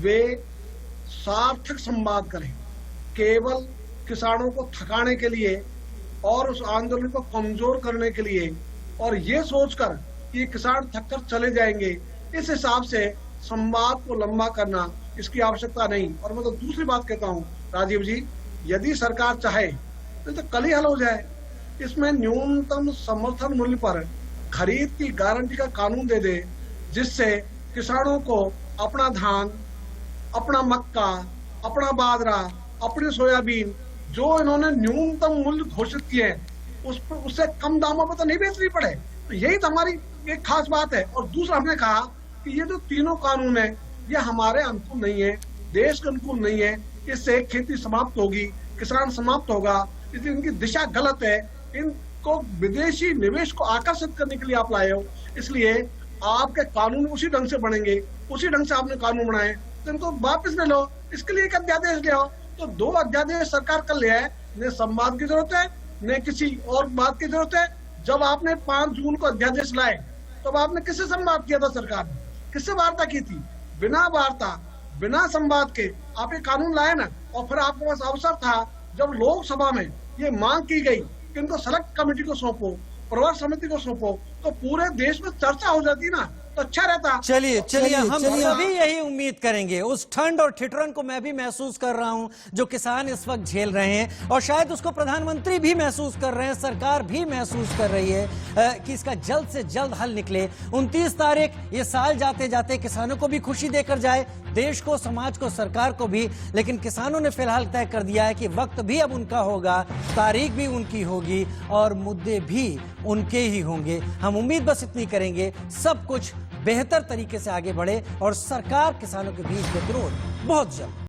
वे सार्थक संवाद करें। केवल किसानों को थकाने के लिए और उस आंदोलन को कमजोर करने के लिए, और ये सोचकर कि किसान थककर चले जाएंगे, इस हिसाब से संवाद को लंबा करना इसकी आवश्यकता नहीं। और मैं तो दूसरी बात कहता हूँ राजीव जी, यदि सरकार चाहे तो कल ही हल हो जाए। इसमें न्यूनतम समर्थन मूल्य पर खरीद की गारंटी का कानून दे दे, जिससे किसानों को अपना धान, अपना मक्का, अपना बाजरा, अपनी सोयाबीन जो इन्होंने न्यूनतम मूल्य घोषित किए हैं उससे कम दामों पर तो नहीं बेचनी पड़े। तो यही तो हमारी एक खास बात है। और दूसरा हमने कहा कि ये जो तीनों कानून है ये हमारे अनुकूल नहीं है, देश के अनुकूल नहीं है। इससे खेती समाप्त होगी, किसान समाप्त होगा, इसलिए इनकी दिशा गलत है। इनको विदेशी निवेश को आकर्षित करने के लिए आप लाए हो, इसलिए आपके कानून उसी ढंग से बनेंगे, उसी ढंग से आपने कानून बनाए तो इनको वापस ले लो। इसके लिए एक अध्यादेश ले आओ। तो 2 अध्यादेश सरकार कर ले है, न संवाद की जरूरत है न किसी और बात की जरूरत है। जब आपने 5 जून को अध्यादेश लाए तब आपने किससे संवाद किया था? सरकार ने किससे वार्ता की थी? बिना वार्ता बिना संवाद के आप ये कानून लाए ना। और फिर आपके पास अवसर था जब लोकसभा में ये मांग की गई कि इनको सेलेक्ट कमेटी को सौंपो, प्रवर समिति को सौंपो, तो पूरे देश में चर्चा हो जाती ना, तो अच्छा रहता। चलिए हम सभी यही उम्मीद करेंगे। उस ठंड और ठिठुरन को मैं भी महसूस कर रहा हूं जो किसान इस वक्त झेल रहे हैं, और शायद उसको प्रधानमंत्री भी महसूस कर रहे हैं, सरकार भी महसूस कर रही है कि इसका जल्द से जल्द हल निकले। 29 तारीख ये साल जाते जाते किसानों को भी खुशी देकर जाए, देश को, समाज को, सरकार को भी। लेकिन किसानों ने फिलहाल तय कर दिया है कि वक्त भी अब उनका होगा, तारीख भी उनकी होगी और मुद्दे भी उनके ही होंगे। हम उम्मीद बस इतनी करेंगे सब कुछ बेहतर तरीके से आगे बढ़े और सरकार किसानों के बीच गतिरोध बहुत जल्द